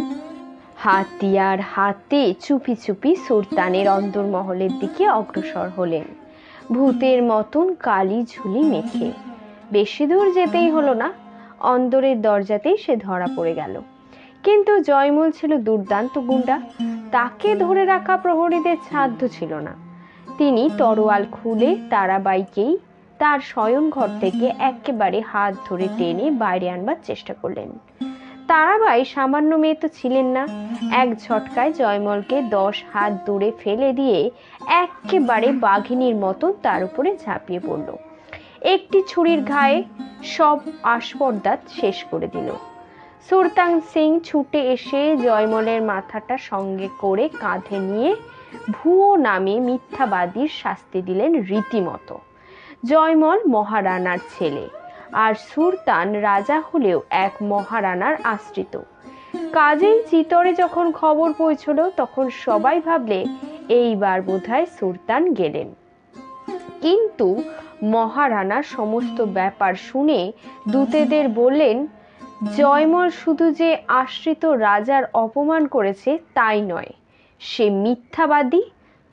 হাতিয়ার হাতে চুপি চুপি সুলতানের অন্দরমহলের দিকে অগ্রসর হলেন, ভূতের মতন কালি ঝুলি মেখে। বেশি দূর যেতেই হলো না, অন্দরের দরজাতেই সে ধরা পড়ে গেল। কিন্তু জয়মল ছিল দুর্দান্ত গুন্ডা, তাকে ধরে রাখা প্রহরীদের সাধ্য ছিল না। তিনি তরোয়াল খুলে তারাবাইকেই তার শয়ন ঘর থেকে একেবারে হাত ধরে টেনে বাইরে আনবার চেষ্টা করলেন। তারাবাই সামান্য মেয়ে তো ছিলেন না, এক ঝটকায় জয়মলকে 10 হাত দূরে ফেলে দিয়ে একেবারে বাঘিনীর মতন তার উপরে ঝাঁপিয়ে পড়ল। একটি ছুরির ঘায়ে সব আস্পর্দাত শেষ করে দিল। সুলতান সিং ছুটে এসে জয়মলের মাথাটা সঙ্গে করে কাঁধে নিয়ে ভুয়ো নামে মিথ্যাবাদীর শাস্তি দিলেন রীতিমতো। জয়মল মহারানার ছেলে, আর সুলতান রাজা হলেও এক মহারানার আশ্রিত। কাজেই চিতরে যখন খবর পৌঁছল, তখন সবাই ভাবলে এইবার বোধহয় সুলতান গেলেন। কিন্তু মহারানা সমস্ত ব্যাপার শুনে দূতেদের বললেন, জয়মল শুধু যে আশ্রিত রাজার অপমান করেছে তাই নয়, সে মিথ্যাবাদী,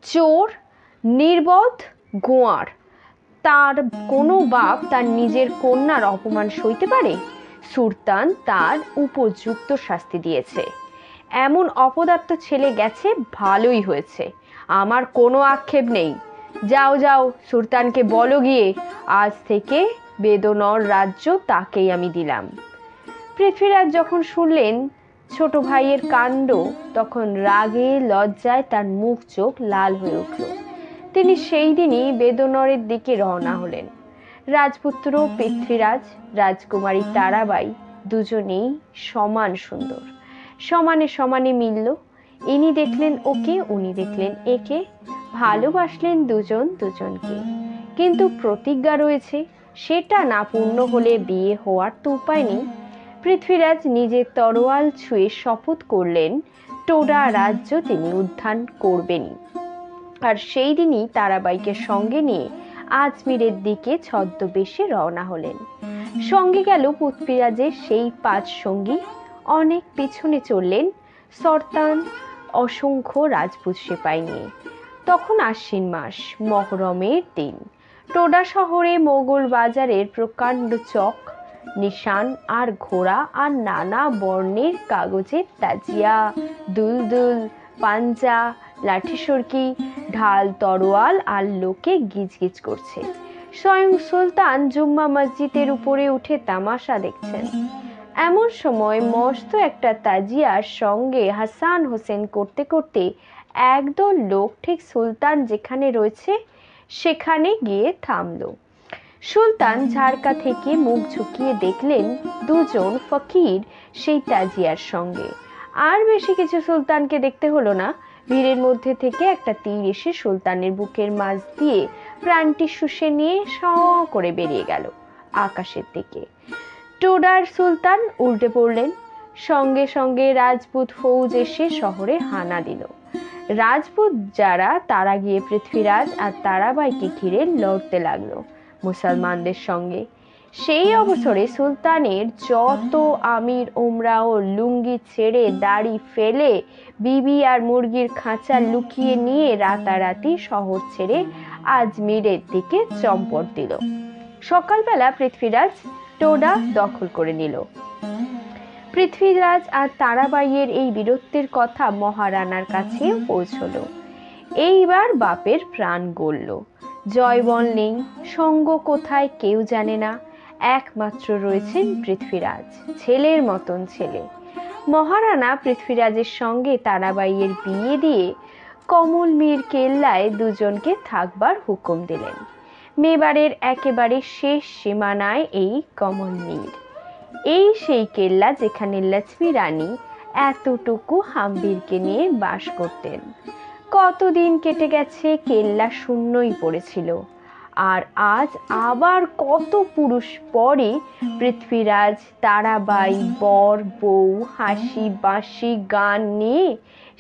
চোর, নির্বোধ, গোয়ার। তার কোনো বাপ তার নিজের কন্যার অপমান সইতে পারে? সুলতান তার উপযুক্ত শাস্তি দিয়েছে। এমন অপদার্থ ছেলে গেছে, ভালোই হয়েছে, আমার কোনো আক্ষেপ নেই। যাও যাও, সুলতানকে বলো গিয়ে আজ থেকে বেদনর রাজ্য তাকেই আমি দিলাম। পৃথ্বীরাজ যখন শুনলেন ছোট ভাইয়ের কাণ্ড, তখন রাগে লজ্জায় তার মুখ চোখ লাল হয়ে উঠল। তিনি সেই দিনই বেদনরের দিকে রওনা হলেন। রাজপুত্র পৃথ্বীরাজ, রাজকুমারী তারাবাই দুজনেই সমান সুন্দর, সমানে সমানে মিলল। ইনি দেখলেন ওকে, উনি দেখলেন একে, ভালোবাসলেন দুজন দুজনকে। কিন্তু প্রতিজ্ঞা রয়েছে, সেটা না পূর্ণ হলে বিয়ে হওয়ার তো উপায় নেই। পৃথ্বীরাজ নিজের তরোয়াল ছুঁয়ে শপথ করলেন টোডা রাজ্য তিনি উদ্ধার করবেনই। আর সেই দিনই তারাবাইকে সঙ্গে নিয়ে আজমিরের দিকে ছদ্মবেশে রওনা হলেন। সঙ্গে গেল পৃথ্বীরাজের সেই 5 সঙ্গী। অনেক পিছনে চললেন সর্তান অসংখ্য রাজপুত সেপাই নিয়ে। তখন আশ্বিন মাস, মহরমের দিন। টোডা শহরে মোগল বাজারের প্রকাণ্ড চক, নিশান আর ঘোড়া আর নানা বর্ণের কাগজের তাজিয়া, দুলদুল, পাঞ্জা, লাঠিসরকি, ঢাল তরোয়াল আর লোকে গিজগিজ করছে। স্বয়ং সুলতান জুম্মা মসজিদের উপরে উঠে তামাশা দেখছেন। এমন সময় মস্ত একটা তাজিয়ার সঙ্গে হাসান হোসেন করতে করতে একদল লোক ঠিক সুলতান যেখানে রয়েছে সেখানে গিয়ে থামলো। সুলতান ঝাড়কা থেকে মুখ ঝুঁকিয়ে দেখলেন দুজন ফকির সেই তাজিয়ার সঙ্গে। আর বেশি কিছু সুলতানকে দেখতে হলো না। ভিড়ের মধ্যে থেকে একটা তীর এসে সুলতানের বুকের মাঝ দিয়ে প্রাণটি শুষে নিয়ে স করে বেরিয়ে গেল আকাশের দিকে। টোডার সুলতান উল্টে পড়লেন। সঙ্গে সঙ্গে রাজপুত ফৌজ এসে শহরে হানা দিল। রাজপুত যারা, তারা গিয়ে পৃথ্বীরাজ আর তারাবাইকে ঘিরে লড়তে লাগলো মুসলমানদের সঙ্গে। সেই অবসরে সুলতানের যত আমির ওমরাও লুঙ্গি ছেড়ে দাড়ি ফেলে বিবি আর মুরগির খাঁচা লুকিয়ে নিয়ে রাতারাতি শহর ছেড়ে আজমিরের দিকে চম্পট দিল। সকালবেলা পৃথ্বীরাজ টোডা দখল করে নিল। পৃথ্বীরাজ আর তারাবাইয়ের এই বীরত্বের কথা মহারানার কাছে পৌঁছলো। এইবার বাপের প্রাণ গলল। জয়বল নেই, সঙ্গ কোথায় কেউ জানে না। একমাত্র রয়েছেন পৃথ্বীরাজ, ছেলের মতন ছেলে। মহারানা পৃথ্বীরাজের সঙ্গে তারাবাইয়ের বিয়ে দিয়ে কমল মীর কেল্লায় দুজনকে থাকবার হুকুম দিলেন। মেবারের একেবারে শেষ সীমানায় এই কমল মীর। এই সেই কেল্লা যেখানে লক্ষ্মী রানী এতটুকু হাম্বিরকে নিয়ে বাস করতেন। কতদিন কেটে গেছে, কেল্লা শূন্যই পড়েছিল। আর আজ আবার কত পুরুষ পরে পৃথ্বীরাজ তারাবাই বর বউ হাসি বাঁশি গান নিয়ে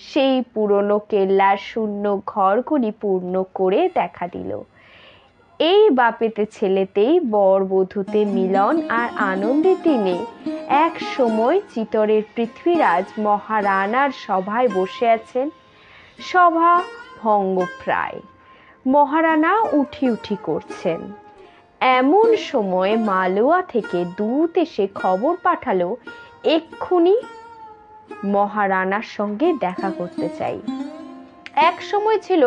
সেই পুরনো কেল্লার শূন্য ঘরগুলি পূর্ণ করে দেখা দিল। এই বাপেতে ছেলেতেই বর বধূতে মিলন আর আনন্দের দিনে এক সময় চিতরের পৃথ্বীরাজ মহারানার সভায় বসে আছেন। সভা ভঙ্গ প্রায়, মহারানা উঠি উঠি করছেন। এমন সময় মালুয়া থেকে দূত এসে খবর পাঠালো এক্ষুনি মহারানার সঙ্গে দেখা করতে চাই। এক সময় ছিল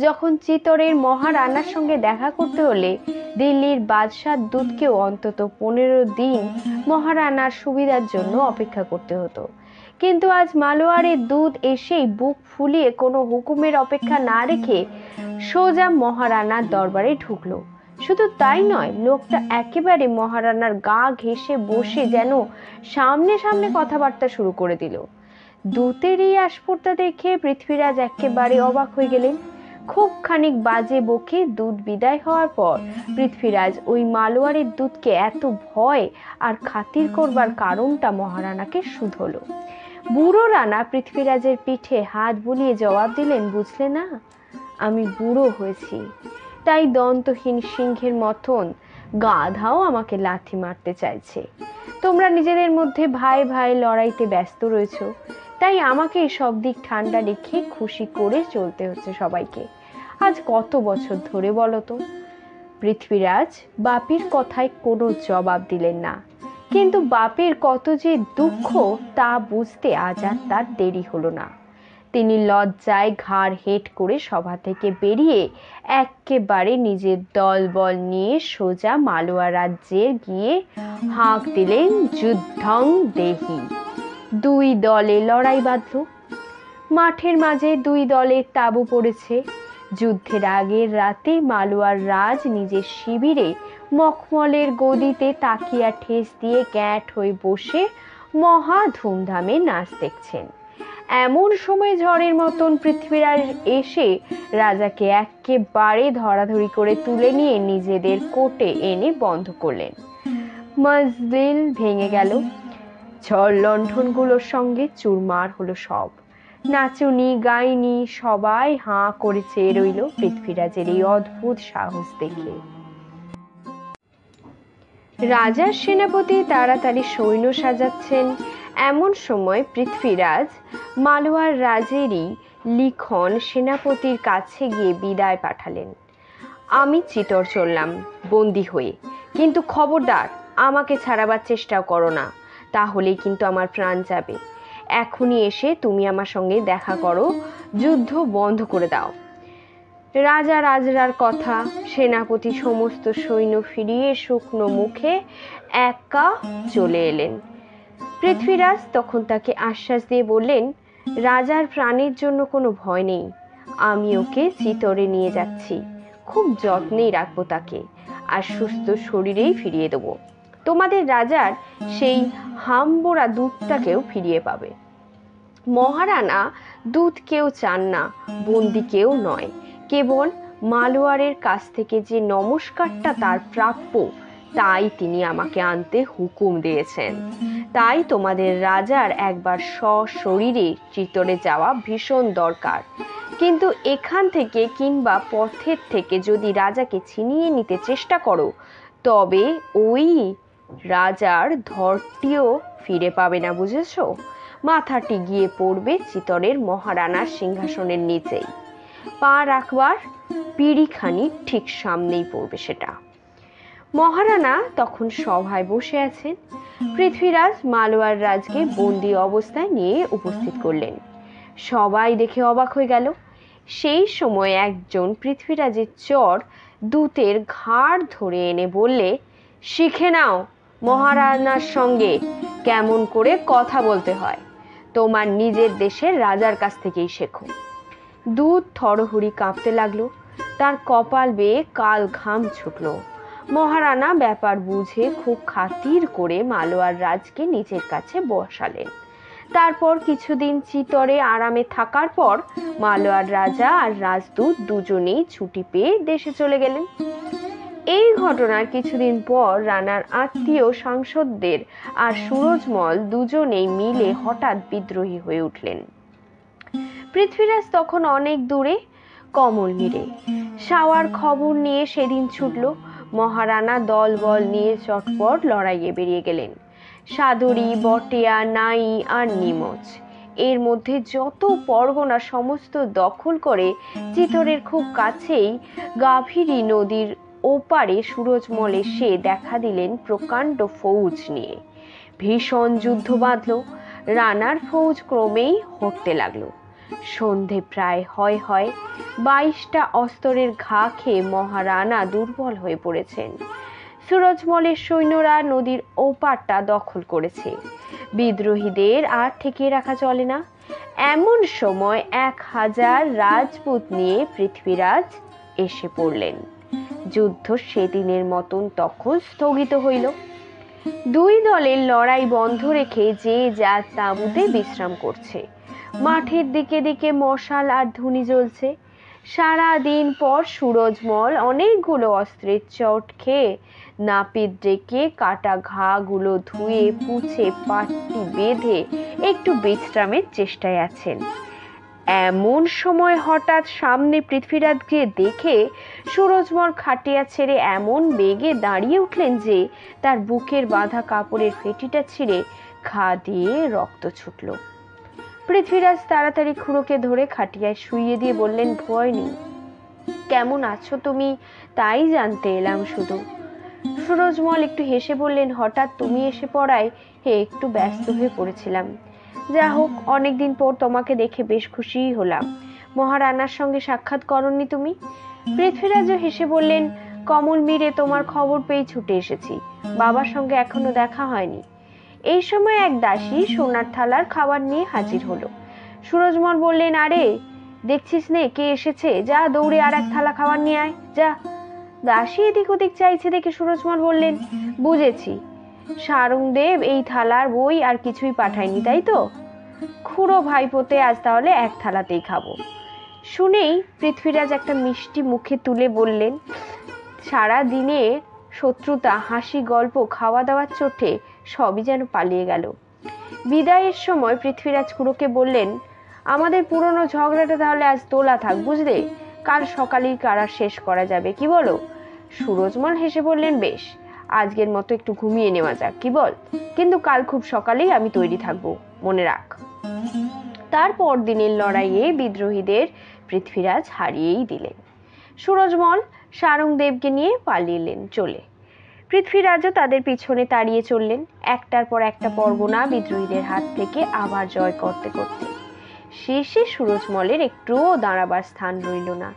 যখন চিতরের মহারানার সঙ্গে দেখা করতে হলে দিল্লির বাদশাহ দূতকেও অন্তত 15 দিন মহারানার সুবিধার জন্য অপেক্ষা করতে হতো। কিন্তু আজ মালোয়ারের দূত এসেই বুক ফুলিয়ে কোনো হুকুমের অপেক্ষা না রেখে সোজা মহারানার দরবারে ঢুকলো। শুধু তাই নয়, লোকটা একেবারে মহারানার গা ঘেঁষে বসে যেন সামনে সামনে কথাবার্তা শুরু করে দিল। দূতের এই আসপর্দা দেখে পৃথ্বীরাজ একেবারে অবাক হয়ে গেলেন। খুব খানিক বাজে বকে দূত বিদায় হওয়ার পর পৃথ্বীরাজ ওই মালোয়ারের দূতকে এত ভয় আর খাতির করবার কারণটা মহারানাকে শুধলো। বুড়ো রানা পৃথ্বীরাজের পিঠে হাত বুলিয়ে জবাব দিলেন, বুঝলে না, আমি বুড়ো হয়েছি, তাই দন্তহীন সিংহের মতন গাধাও আমাকে লাথি মারতে চাইছে। তোমরা নিজেদের মধ্যে ভাই ভাই লড়াইতে ব্যস্ত রয়েছো, তাই আমাকে সব দিক ঠান্ডা রেখে খুশি করে চলতে হচ্ছে সবাইকে। আজ কত বছর ধরে বলো তো? পৃথ্বীরাজ বাপের কথায় কোনো জবাব দিলেন না, কিন্তু বাপের কত যে দুঃখ তা বুঝতে আজ আর তার দেরি হলো না। তিনি লজ্জায় ঘাড় হেঁট করে সভা থেকে বেরিয়ে একেবারে নিজের দলবল নিয়ে সোজা মালওয়া রাজ্যে গিয়ে হাঁক দিলেন, যুদ্ধং দেহি। দুই দলে লড়াই বাঁধল। মাঠের মাঝে দুই দলের তাঁবু পড়েছে। যুদ্ধের আগের রাতে মালওয়ার রাজ নিজের শিবিরে মখমলের গদিতে তাকিয়া ঠেস দিয়ে গ্যাঁট হয়ে বসে মহা ধুমধামে নাচ দেখছেন। এমন সময় ঝড়ের মতন পৃথ্বীরাজ এসে রাজাকে একেবারে ধরাধরি করে তুলে নিয়ে নিজেদের কোর্টে এনে বন্ধ করলেন। মজলিস ভেঙে গেল। ঝড় লণ্ঠনগুলোর সঙ্গে চুরমার হলো সব। নাচুনি গাইনি সবাই হাঁ করে চেয়ে রইল পৃথ্বীরাজের এই অদ্ভুত সাহস দেখে। রাজার সেনাপতি তাড়াতাড়ি সৈন্য সাজাচ্ছেন। এমন সময় পৃথ্বীরাজ মালওয়ার রাজেরই লিখন সেনাপতির কাছে গিয়ে বিদায় পাঠালেন। আমি চিতর চললাম বন্দী হয়ে, কিন্তু খবরদার আমাকে ছাড়াবার চেষ্টাও করো না, তাহলেই কিন্তু আমার প্রাণ যাবে। এখনই এসে তুমি আমার সঙ্গে দেখা করো, যুদ্ধ বন্ধ করে দাও। রাজা রাজরার কথা। সেনাপতি সমস্ত সৈন্য ফিরিয়ে শুকনো মুখে একা চলে এলেন। পৃথ্বীরাজ তখন তাকে আশ্বাস দিয়ে বললেন, রাজার প্রাণের জন্য কোনো ভয় নেই, আমি ওকে চিতরে নিয়ে যাচ্ছি, খুব যত্নেই রাখবো তাকে, আর সুস্থ শরীরেই ফিরিয়ে দেবো। তোমাদের রাজার সেই হামবোড়া দুধটাকেও ফিরিয়ে পাবে। মহারানা দুধ কেউ চান না, বন্দি কেউ নয়, কেবল মালওয়ারের কাছ থেকে যে নমস্কারটা তার প্রাপ্য তাই তিনি আমাকে আনতে হুকুম দিয়েছেন। তাই তোমাদের রাজার একবার সশরীরে চিতরে যাওয়া ভীষণ দরকার। কিন্তু এখান থেকে কিংবা পথের থেকে যদি রাজাকে ছিনিয়ে নিতে চেষ্টা করো, তবে ওই রাজার ধরটিও ফিরে পাবে না, বুঝেছো? মাথাটি গিয়ে পড়বে চিতরের মহারানার সিংহাসনের নিচেই, পা রাখবার পিঁড়িখানি ঠিক সামনেই পড়বে সেটা। মহারানা তখন সভায় বসে আছেন। পৃথ্বীরাজ মালওয়ার রাজকে বন্দি অবস্থায় নিয়ে উপস্থিত করলেন। সবাই দেখে অবাক হয়ে গেল। সেই সময় একজন পৃথ্বীরাজের চর দূতের ঘাড় ধরে এনে বললে, শিখে নাও মহারানার সঙ্গে কেমন করে কথা বলতে হয়, তোমার নিজের দেশের রাজার কাছ থেকেই শেখো। দূত থরহরি কাঁপতে লাগলো, তার কপাল বেয়ে কাল ঘাম ছুটলো। মহারানা ব্যাপার বুঝে খুব খাতির করে মালওয়ার রাজকে নিজের কাছে বসালেন। তারপর কিছুদিন চিতরে আরামে থাকার পর মালওয়ার রাজা আর রাজদূত দুজনেই ছুটি পেয়ে দেশে চলে গেলেন। এই ঘটনার কিছুদিন পর রানার আত্মীয় সাংসদদের আর সুরজমল দুজনেই মিলে হঠাৎ বিদ্রোহী হয়ে উঠলেন। পৃথ্বীরাজ তখন অনেক দূরে কমলমিরে। সাওয়ার খবর নিয়ে সেদিন ছুটল। মহারানা দল বল নিয়ে চটপট লড়াইয়ে বেরিয়ে গেলেন। সাদরি, বটেয়া, নাই আর নিমচ এর মধ্যে যত পরগনা সমস্ত দখল করে চিতরের খুব কাছেই গাভীরি নদীর ওপারে সুরজমল এসে দেখা দিলেন প্রকাণ্ড ফৌজ নিয়ে। ভীষণ যুদ্ধ বাঁধল। রানার ফৌজ ক্রমেই হটতে লাগলো। সন্ধে প্রায় হয় 22টা অস্তরের ঘা খেয়ে মহারানা দুর্বল হয়ে পড়েছেন। সুরজমলের সৈন্যরা নদীর ওপারটা দখল করেছে। বিদ্রোহীদের আর ঠেকিয়ে রাখা চলে না। এমন সময় 1000 রাজপুত নিয়ে পৃথ্বীরাজ এসে পড়লেন। যুদ্ধ সেদিনের মতন তখন স্থগিত হইল। দুই দলের লড়াই বন্ধ রেখে যে যার তাঁবুতে বিশ্রাম করছে। মাঠের দিকে দিকে মশাল আর ধুনি জ্বলছে। সারা দিন পর সুরজমল অনেকগুলো অস্ত্রের চট খেয়ে নাপিত ডেকে কাটা ঘাগুলো ধুয়ে পুছে পাট্টি বেঁধে একটু বিশ্রামের চেষ্টায় আছেন। এমন সময় হঠাৎ সামনে পৃথ্বীরাজকে দেখে সুরজমল খাটিয়া ছেড়ে এমন বেগে দাঁড়িয়ে উঠলেন যে তার বুকের বাঁধা কাপড়ের ফেটিটা ছিঁড়ে ঘা দিয়ে রক্ত ছুটল। পৃথ্বীরাজ তাড়াতাড়ি খুড়োকে ধরে খাটিয়ায় শুইয়ে দিয়ে বললেন, ভয় নেই, কেমন আছো তুমি তাই জানতে এলাম শুধু। সুরজমল একটু হেসে বললেন, হঠাৎ তুমি এসে পড়ায় একটু ব্যস্ত হয়ে পড়েছিলাম, যা হোক, অনেকদিন পর তোমাকে দেখে বেশ খুশিই হলাম। মহারানার সঙ্গে সাক্ষাৎ করনি তুমি? পৃথ্বীরাজও হেসে বললেন, কমল মিরে তোমার খবর পেয়ে ছুটে এসেছি। বাবার সঙ্গে এখনো দেখা হয়নি। এই সময় এক দাসী সোনার থালার খাবার নিয়ে হাজির হলো। সুরজমল বললেন, আরে দেখছিস নে কে এসেছে, যা দৌড়ে আর এক থালা খাবার নিয়ে আয়, যা। দাসী এদিক ওদিক চাইছে দেখে সুরজমল বললেন, বুঝেছি, সারংদেব এই থালার বই আর কিছুই পাঠায়নি, তাই তো? খুড়ো ভাইপোতে আজ তাহলে এক থালাতেই খাবো। শুনেই পৃথ্বীরাজ একটা মিষ্টি মুখে তুলে বললেন, সারা দিনে শত্রুতা, হাসি, গল্প, খাওয়া দাওয়ার চোটে সবই যেন পালিয়ে গেল। বিদায়ের সময় পৃথ্বীরাজ খুড়োকে বললেন, আমাদের পুরনো ঝগড়াটা তাহলে আজ তোলা থাক, বুঝলে? কাল সকালেই কারা শেষ করা যাবে, কি বলো? সুরজমল হেসে বললেন, বেশ, আজকের মতো একটু ঘুমিয়ে নেওয়া যাক, কি বল? কিন্তু কাল খুব সকালেই আমি তৈরি থাকবো, মনে রাখ। তারপর দিনের লড়াইয়ে বিদ্রোহীদের পৃথ্বীরাজ হারিয়েই দিলেন। সুরজমল সারংদেবকে নিয়ে পালিয়ে চলে। পৃথ্বীরাজও তাদের পিছনে তাড়িয়ে চললেন, একটার পর একটা পরগনা বিদ্রোহীদের হাত থেকে আবার জয় করতে করতে। শেষে সুরজমলের একটুও দাঁড়াবার স্থান রইল না।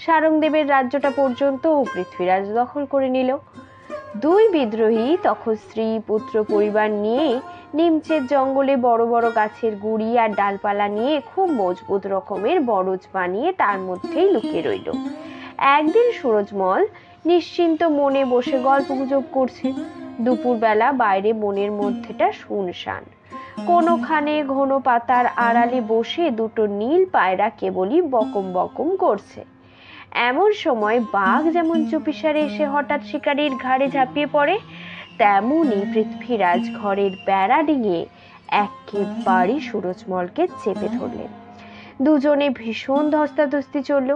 সারংদেবের রাজ্যটা পর্যন্ত পৃথ্বীরাজ দখল করে নিল। দুই বিদ্রোহী তখন স্ত্রী, পুত্র, পরিবার নিয়ে নিমচের জঙ্গলে বড় বড় গাছের গুড়ি আর ডালপালা নিয়ে খুব মজবুত রকমের বরজ বানিয়ে তার মধ্যেই লুকিয়ে রইল। একদিন সুরজমল নিশ্চিন্ত মনে বসে গল্পগুজব করছে। দুপুরবেলা বাইরে বনের মধ্যেটা শুনশান। কোনোখানে ঘন পাতার আড়ালে বসে দুটো নীল পায়রা কেবলই বকম বকম করছে। এমন সময় বাঘ যেমন চুপিসারে এসে হঠাৎ শিকারীর ঘাড়ে ঝাঁপিয়ে পড়ে, তেমনি পৃথ্বীরাজ ঘরের বেড়া ডিঙিয়ে একেবারে সুরজমলকে চেপে ধরলেন। দুজনে ভীষণ ধস্তাধস্তি চলল।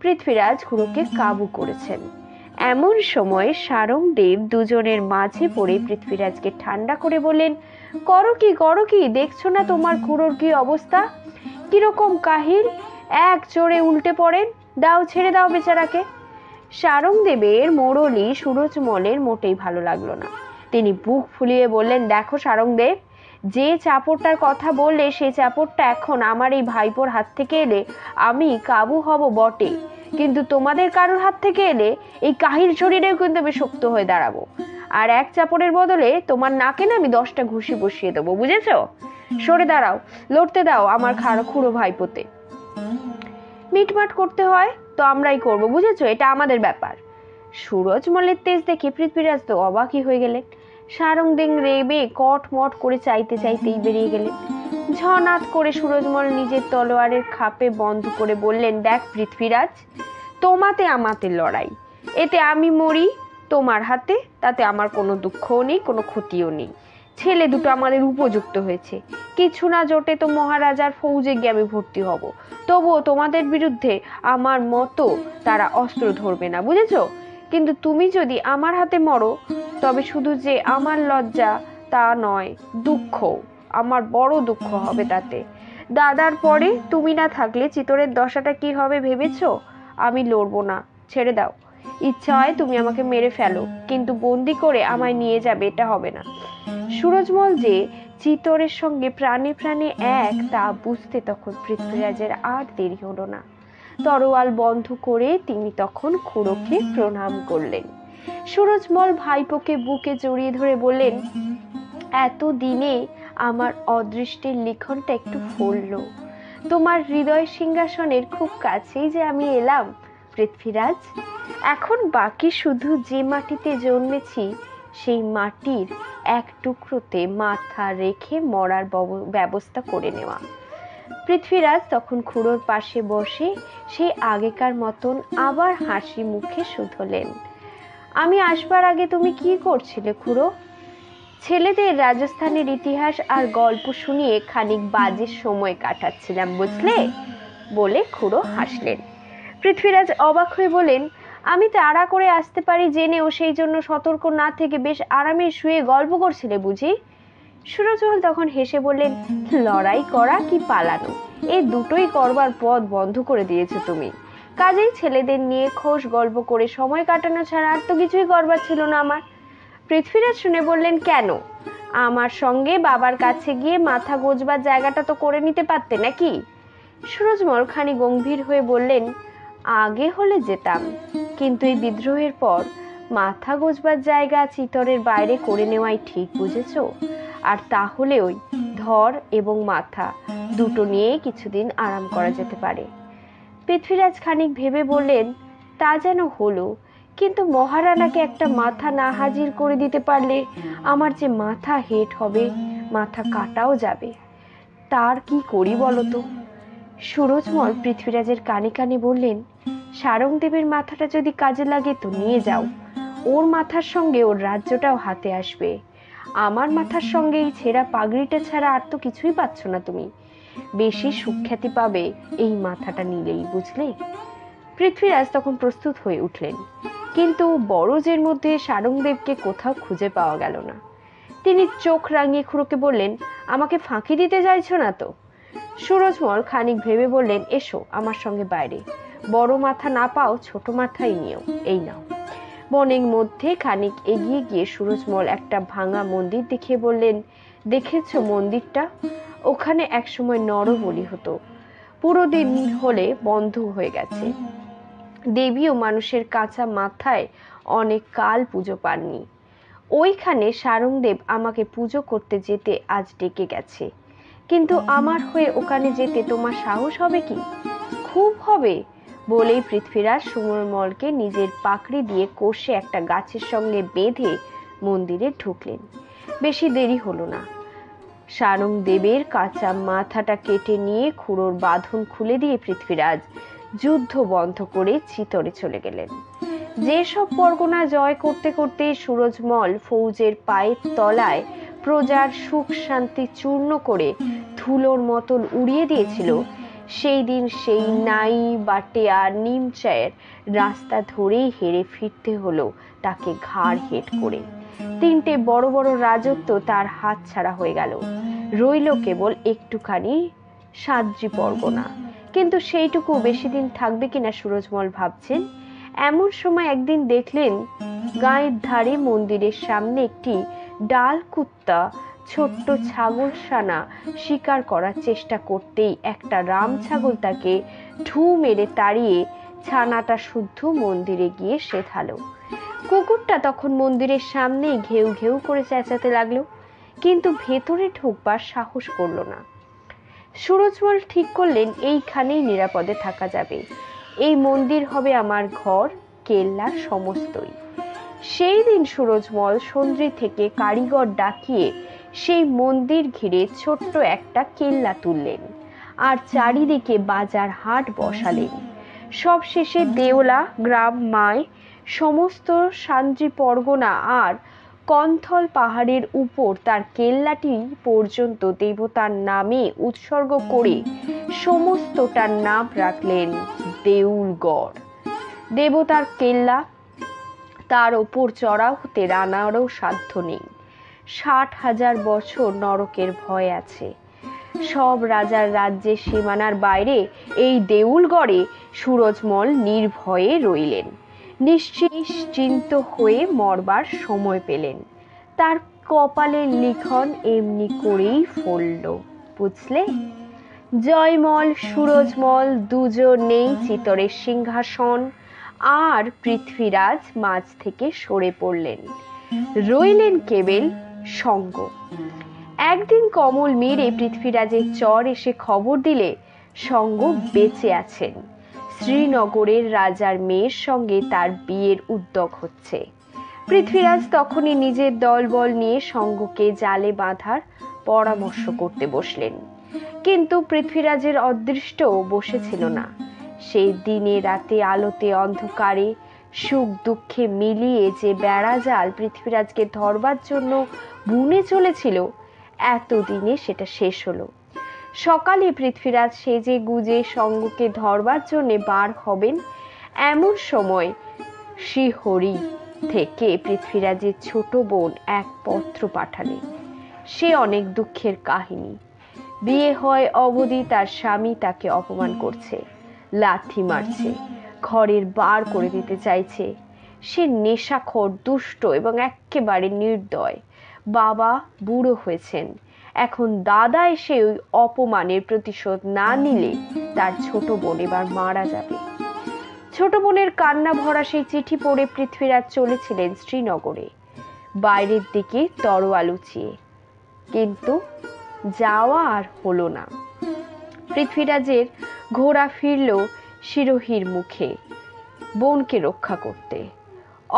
পৃথ্বীরাজ খুড়োকে কাবু করেছেন। এমন সময় সারংদেব দুজনের মাঝে পড়ে পৃথ্বীরাজকে ঠান্ডা করে বললেন, করো কি, দেখছো না তোমার খুড়োর কি অবস্থা, কিরকম কাহিল, এক চড়ে উল্টে পড়েন, দাও, ছেড়ে দাও বেচারাকে। সারংদেবের মোড়লি সুরজমলের মোটেই ভালো লাগলো না। তিনি বুক ফুলিয়ে বললেন, দেখো সারংদেব, যে চাপড়টার কথা বললে সে চাপড়টা এখন আমার এই ভাইপোর হাত থেকে এলে আমি কাবু হব বটে, কিন্তু তোমাদের কারোর হাত থেকে এলে এই কাহিল শরীরেও কিন্তু আমি শক্ত হয়ে দাঁড়াবো, আর এক চাপড়ের বদলে তোমার নাকে না আমি 10টা ঘুষি বসিয়ে দেবো, বুঝেছ? সরে দাঁড়াও, লড়তে দাও আমার খুড়ো ভাইপোতে। মিটমাট করতে হয় তো আমরাই করব, বুঝেছো? এটা আমাদের ব্যাপার। সুরজমলের তেজ দেখে পৃথ্বীরাজ তো অবাকই হয়ে গেলেন। সারংদেব রেবে কটমট করে চাইতেই বেরিয়ে গেলেন। ঝনাত করে সুরজমল নিজের তলোয়ারের খাপে বন্ধ করে বললেন, দেখ পৃথ্বীরাজ, তোমাতে আমাতে লড়াই, এতে আমি মরি তোমার হাতে, তাতে আমার কোনো দুঃখও নেই, কোনো ক্ষতিও নেই। ছেলে দুটো আমাদের উপযুক্ত হয়েছে, কিছু না জোটে তো মহারাজার ফৌজে গিয়ে আমি ভর্তি হব, তবুও তোমাদের বিরুদ্ধে আমার মতো তারা অস্ত্র ধরবে না, বুঝেছো? কিন্তু তুমি যদি আমার হাতে মরো, তবে শুধু যে আমার লজ্জা তা নয়, দুঃখ, আমার বড় দুঃখ হবে তাতে। দাদার পরে তুমি না থাকলে চিতরের দশাটা কি হবে ভেবেছো? আমি লড়বো না, ছেড়ে দাও। ইচ্ছা হয় তুমি আমাকে মেরে ফেলো, কিন্তু বন্দি করে আমায় নিয়ে যাবে, এটা হবে না। সুরজমল যে চিতরের সঙ্গে প্রাণে প্রাণে এক, তা বুঝতে তখন পৃথ্বীরাজের আর দেরি হলো না। তরোয়াল বন্ধ করে তিনি তখন খুড়োকে প্রণাম করলেন। সুরজমল ভাইপোকে বুকে জড়িয়ে ধরে বললেন, এত দিনে আমার অদৃষ্টের লিখনটা একটু ফলল, তোমার হৃদয় সিংহাসনের খুব কাছেই যে আমি এলাম পৃথ্বীরাজ। এখন বাকি শুধু যে মাটিতে জন্মেছি সেই মাটির এক টুকরোতে মাথা রেখে মরার ব্যবস্থা করে নেওয়া। পৃথ্বীরাজ তখন খুড়োর পাশে বসে সেই আগেকার মতন আবার হাসি মুখে শুধলেন, আমি আসবার আগে তুমি কি করছিলে খুড়ো? ছেলেদের রাজস্থানের ইতিহাস আর গল্প শুনিয়ে খানিক বাজে সময় কাটাচ্ছিলাম, বুঝলে, বলে খুড়ো হাসলেন। পৃথ্বীরাজ অবাক হয়ে বলেন, আমি তাড়া করে আসতে পারি জেনেও সেই জন্য সতর্ক না থেকে বেশ আরামে শুয়ে গল্প করছিলে বুঝি? সুরজমল তখন হেসে বললেন, লড়াই করা কি পালানো, এই দুটোই করবার পথ বন্ধ করে দিয়েছো তুমি। কাজেই ছেলেদের নিয়ে খোশ গল্প করে সময় কাটানো ছাড়া আর তো কিছুই করবার ছিল না আমার। পৃথ্বীরাজ শুনে বললেন, কেন? আমার সঙ্গে বাবার কাছে গিয়ে মাথা গোজবার জায়গাটা তো করে নিতে পারতে নাকি? সুরজমল খানি গম্ভীর হয়ে বললেন, আগে হলে যেতাম, কিন্তু এই বিদ্রোহের পর মাথা গোজবার জায়গা চিতরের বাইরে করে নেওয়াই ঠিক, বুঝেছ? আর তাহলে ওই ধর এবং মাথা দুটো নিয়ে কিছুদিন আরাম করা যেতে পারে। পৃথ্বীরাজ খানিক ভেবে বললেন, তা যেন হলো, কিন্তু মহারানাকে একটা মাথা না হাজির করে দিতে পারলে আমার যে মাথা হেট হবে, মাথা কাটাও যাবে, তার কি করি বলো তো? সুরজমল পৃথ্বীরাজের কানে কানে বললেন, সারংদেবের মাথাটা যদি কাজে লাগে তো নিয়ে যাও, ওর মাথার সঙ্গে ওর রাজ্যটাও হাতে আসবে। আমার মাথার সঙ্গে এই ছেঁড়া পাগড়িটা ছাড়া আর তো কিছুই পাচ্ছ না তুমি। বেশি সুখ্যাতি পাবে এই মাথাটা নিলেই, বুঝলে? পৃথ্বীরাজ তখন প্রস্তুত হয়ে উঠলেন, কিন্তু বড়জের মধ্যে সারংদেবকে কোথাও খুঁজে পাওয়া গেল না। তিনি চোখ রাঙিয়ে খুড়োকে বললেন, আমাকে ফাঁকি দিতে চাইছো না তো? সুরজমল খানিক ভেবে বললেন, এসো আমার সঙ্গে বাইরে, বড় মাথা না পাও ছোট মাথাই নিও, এই নাও। বনের মধ্যে খানিক এগিয়ে গিয়ে সুরজমল একটা ভাঙা মন্দির দেখিয়ে বললেন, দেখেছো মন্দিরটা? ওখানে একসময় নরবলি হতো, পুরো দিন হলে বন্ধ হয়ে গেছে। দেবী ও মানুষের কাঁচা মাথায় অনেক কাল পুজো পাননি। ওইখানে সারংদেব আমাকে পুজো করতে যেতে আজ ডেকে গেছে, কিন্তু আমার হয়ে ওখানে যেতে তোমার সাহস হবে কি? খুব হবে, বলেই পৃথ্বীরাজ সুরজমলকে নিজের পাকড়ি দিয়ে কষে একটা গাছের সঙ্গে বেঁধে মন্দিরে ঢুকলেন। বেশি দেরি হলো না। সারংদেবের কাঁচা মাথাটা কেটে নিয়ে খুড়োর বাঁধন খুলে দিয়ে পৃথ্বীরাজ যুদ্ধ বন্ধ করে চিতরে চলে গেলেন। যেসব পরগনা জয় করতে করতে সুরজমল ফৌজের পায়ের তলায় প্রজার সুখ শান্তি চূর্ণ করে ধুলোর মতন উড়িয়ে দিয়েছিল, সেই দিন সেই নাই বাটেয়া নিমচায়ের রাস্তা ধরেই হেরে ফিরতে হলো তাকে ঘাড় হেট করে। তিনটে বড় বড় রাজত্ব তার হাত ছাড়া হয়ে গেল, রইল কেবল একটুখানি সাদ্রি পরগনা। কিন্তু সেইটুকু বেশি দিন থাকবে কিনা সুরজমল ভাবছেন। এমন সময় একদিন দেখলেন গায়ের ধারে মন্দিরের সামনে একটি ডাল কুত্তা ছোট্ট ছাগলছানা শিকার করার চেষ্টা করতেই একটা রাম ছাগল তাকে ঢু মেরে তাড়িয়ে ছানাটা শুদ্ধ মন্দিরে গিয়ে সেধালো। কুকুরটা তখন মন্দিরের সামনে ঘেউ ঘেউ করে চেঁচাতে লাগলো, কিন্তু ভেতরে ঢুকবার সাহস করলো না। সুরজমল ঠিক করলেন এইখানেই নিরাপদে থাকা যাবে, এই মন্দির হবে আমার ঘর, কেল্লা সমস্তই। সেই দিন সুরজমল সন্ধ্রী থেকে কারিগর ডাকিয়ে সেই মন্দির ঘিরে ছোট্ট একটা কেল্লা তুললেন, আর চারিদিকে বাজার হাট বসালেন। সব শেষে দেওলা গ্রাম মায় সমস্ত সান্দ্রি পরগনা আর কন্থল পাহাড়ের উপর তার কেল্লাটি পর্যন্ত দেবতার নামে উৎসর্গ করে সমস্তটার নাম রাখলেন দেউলগড়। দেবতার কেল্লা, তার ওপর চড়াও হতে রানারও সাধ্য নেই। 60,000 বছর নরকের ভয় আছে। সব রাজার রাজ্যের সীমানার বাইরে এই দেউলগড়ে সুরজমল নির্ভয়ে রইলেন, নিশ্চিন্ত হয়ে মরবার সময় পেলেন। তার কপালের লিখন এমনি করেই ফলল, বুঝলে? জয়মল সুরজমল দুজনেই চিতরের সিংহাসন আর পৃথ্বীরাজ মাঝ থেকে সরে পড়লেন, রইলেন কেবল সঙ্গ। একদিন কমল মেরে পৃথ্বীরাজের চর এসে খবর দিলে সঙ্গ বেঁচে আছেন, শ্রীনগরের রাজার মেয়ের সঙ্গে তার বিয়ের উদ্যোগ হচ্ছে। পৃথ্বীরাজ তখনই নিজের দলবল নিয়ে সঙ্গকে জালে বাঁধার পরামর্শ করতে বসলেন, কিন্তু পৃথ্বীরাজের অদৃষ্ট বসেছিল না। সেই দিনে রাতে আলোতে অন্ধকারে সুখ দুঃখে মিলিয়ে যে বেড়া জাল পৃথ্বীরাজকে ধরবার জন্য বুনে চলেছিল, এতদিনে সেটা শেষ হলো। সকালে পৃথ্বীরাজ সেজে গুজে সঙ্গকে ধরবার জন্য বার হবেন, এমন সময় শ্রীহরি থেকে পৃথ্বীরাজের ছোট বোন এক পত্র পাঠালেন। সে অনেক দুঃখের কাহিনী। বিয়ে হয় অবধি তার স্বামী তাকে অপমান করছে, লাথি মারছে, ঘরের বার করে দিতে চাইছে। সে নেশাখোর, দুষ্ট এবং একেবারে নির্দয়। বাবা বুড়ো হয়েছেন, এখন দাদা এসে ওই অপমানের প্রতিশোধ না নিলে তার ছোট বোন এবার মারা যাবে। ছোট বোনের কান্না ভরা সেই চিঠি পড়ে পৃথ্বীরাজ চলেছিলেন শ্রীনগরে, বাইরের দিকে তরোয়াল উঁচিয়ে। কিন্তু যাওয়া আর হলো না। পৃথ্বীরাজের ঘোড়া ফিরল শিরোহীর মুখে, বোনকে রক্ষা করতে।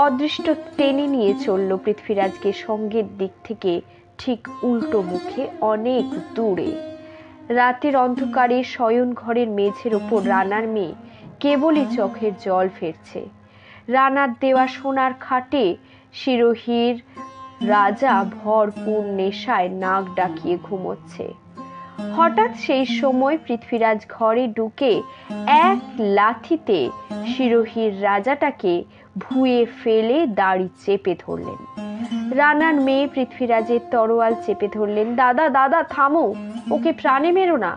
অদৃষ্ট টেনে নিয়ে চলল পৃথ্বীরাজকে সঙ্গের দিক থেকে ঠিক উল্টো মুখে, অনেক দূরে। রাতের অন্ধকারে শয়ন ঘরের মেঝের ওপর রানার মেয়ে কেবলই চোখের জল ফেলছে। রানার দেওয়া সোনার খাটে শিরোহীর রাজা ভরপুর নেশায় নাক ডাকিয়ে ঘুমোচ্ছে। হঠাৎ সেই সময় পৃথ্বীরাজ ঘরে ঢুকে এক লাথিতে শিরোহীর রাজাটাকে ভুঁয়ে ফেলে দাড়ি চেপে ধরলেন। রানার মেয়ে পৃথ্বীরাজের তরোয়াল চেপে ধরলেন। দাদা, দাদা, থামো, ওকে প্রাণে মেরো না।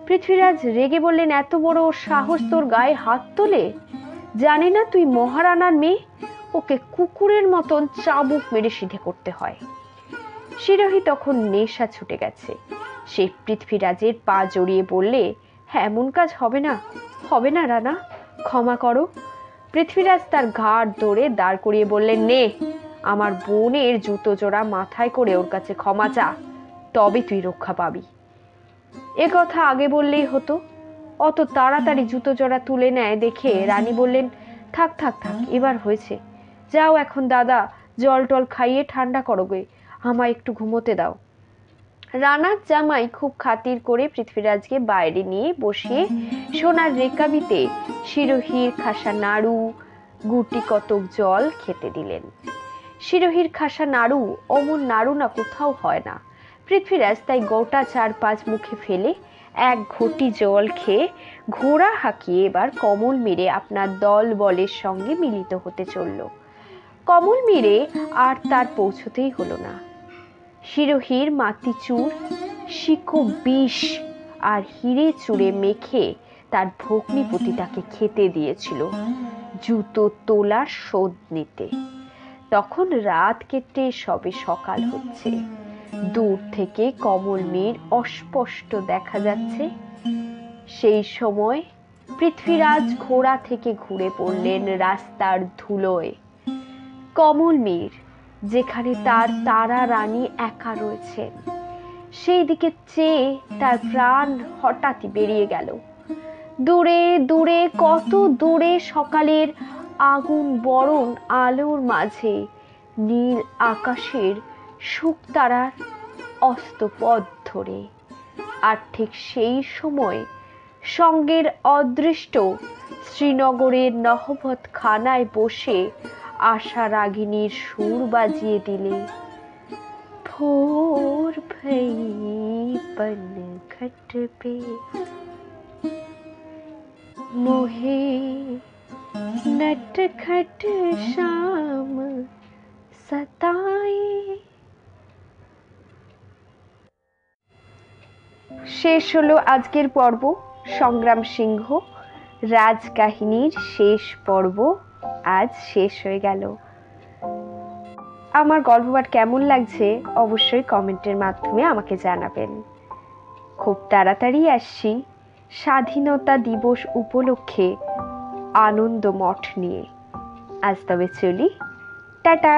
পৃথ্বীরাজ রেগে বললেন, এত বড় সাহস তোর গায়ে হাত তোলে? জানি না তুই মহারানার মেয়ে? ওকে কুকুরের মতন চাবুক মেরে সিধে করতে হয়। শিরোহী তখন নেশা ছুটে গেছে। সে পৃথ্বীরাজের পা জড়িয়ে বললে, হ্যাঁ, এমন কাজ হবে না, হবে না রানা, ক্ষমা করো। পৃথ্বীরাজ তার ঘাড় ধরে দাঁড় করিয়ে বললেন, নে, আমার বোনের জুতো জোড়া মাথায় করে ওর কাছে ক্ষমা চা, তবে তুই রক্ষা পাবি। এ কথা আগে বললেই হতো। অত তাড়াতাড়ি জুতো জোড়া তুলে নেয় দেখে রানী বললেন, থাক থাক থাক, এবার হয়েছে, যাও এখন দাদা, জল টল খাইয়ে ঠান্ডা করো গে, আমায় একটু ঘুমোতে দাও। রানার জামাই খুব খাতির করে পৃথ্বীরাজকে বাইরে নিয়ে বসিয়ে সোনার রেকাবিতে শিরোহীর খাসা নাড়ু, গুটি কতক জল খেতে দিলেন। শিরোহীর খাসা নাড়ু অমন নাড়ু না কোথাও হয় না। পৃথ্বীরাজ তাই গোটা 4-5 মুখে ফেলে এক ঘটি জল খেয়ে ঘোড়া হাঁকিয়ে এবার কমল মেরে আপনার দল বলের সঙ্গে মিলিত হতে চলল। কমল মেরে আর তার পৌঁছতেই হলো না। শিরোহীর মাটিচুর, শিকো বিষ আর হিরে চুড়ে মেখে তার ভগ্নিপতি তাকে খেতে দিয়েছিল জুতো তোলার শোধ নিতে। তখন রাত কেটে সবে সকাল হচ্ছে। দূর থেকে কমল মেয়ের অস্পষ্ট দেখা যাচ্ছে। সেই সময় পৃথ্বীরাজ ঘোড়া থেকে ঘুরে পড়লেন রাস্তার ধুলোয়। কমল মেয়ের যেখানে তার তারা রানী একা রয়েছেন, সেই দিকে চেয়ে তার প্রাণ হঠাৎই বেরিয়ে গেল। দূরে দূরে, কত দূরে, সকালের আগুন বরণ আলোর মাঝে নীল আকাশের শুকতারার অস্তপথ ধরে। আর ঠিক সেই সময় সঙ্গের অদৃষ্ট শ্রীনগরের নহবত খানায় বসে আশা রাগিনীর সুর বাজিয়ে দিলে, ভোর ভই पनघट पे मोहे नटखट शाम सताए। শেষ হলো আজকের পর্ব। সংগ্রাম সিংহ রাজকাহিনীর শেষ পর্ব আজ শেষ হয়ে গেল। আমার গল্পপাঠ কেমন লাগছে অবশ্যই কমেন্টের মাধ্যমে আমাকে জানাবেন। খুব তাড়াতাড়ি আসছি স্বাধীনতা দিবস উপলক্ষে আনন্দ মঠ নিয়ে। আজ তবে চলি, টাটা।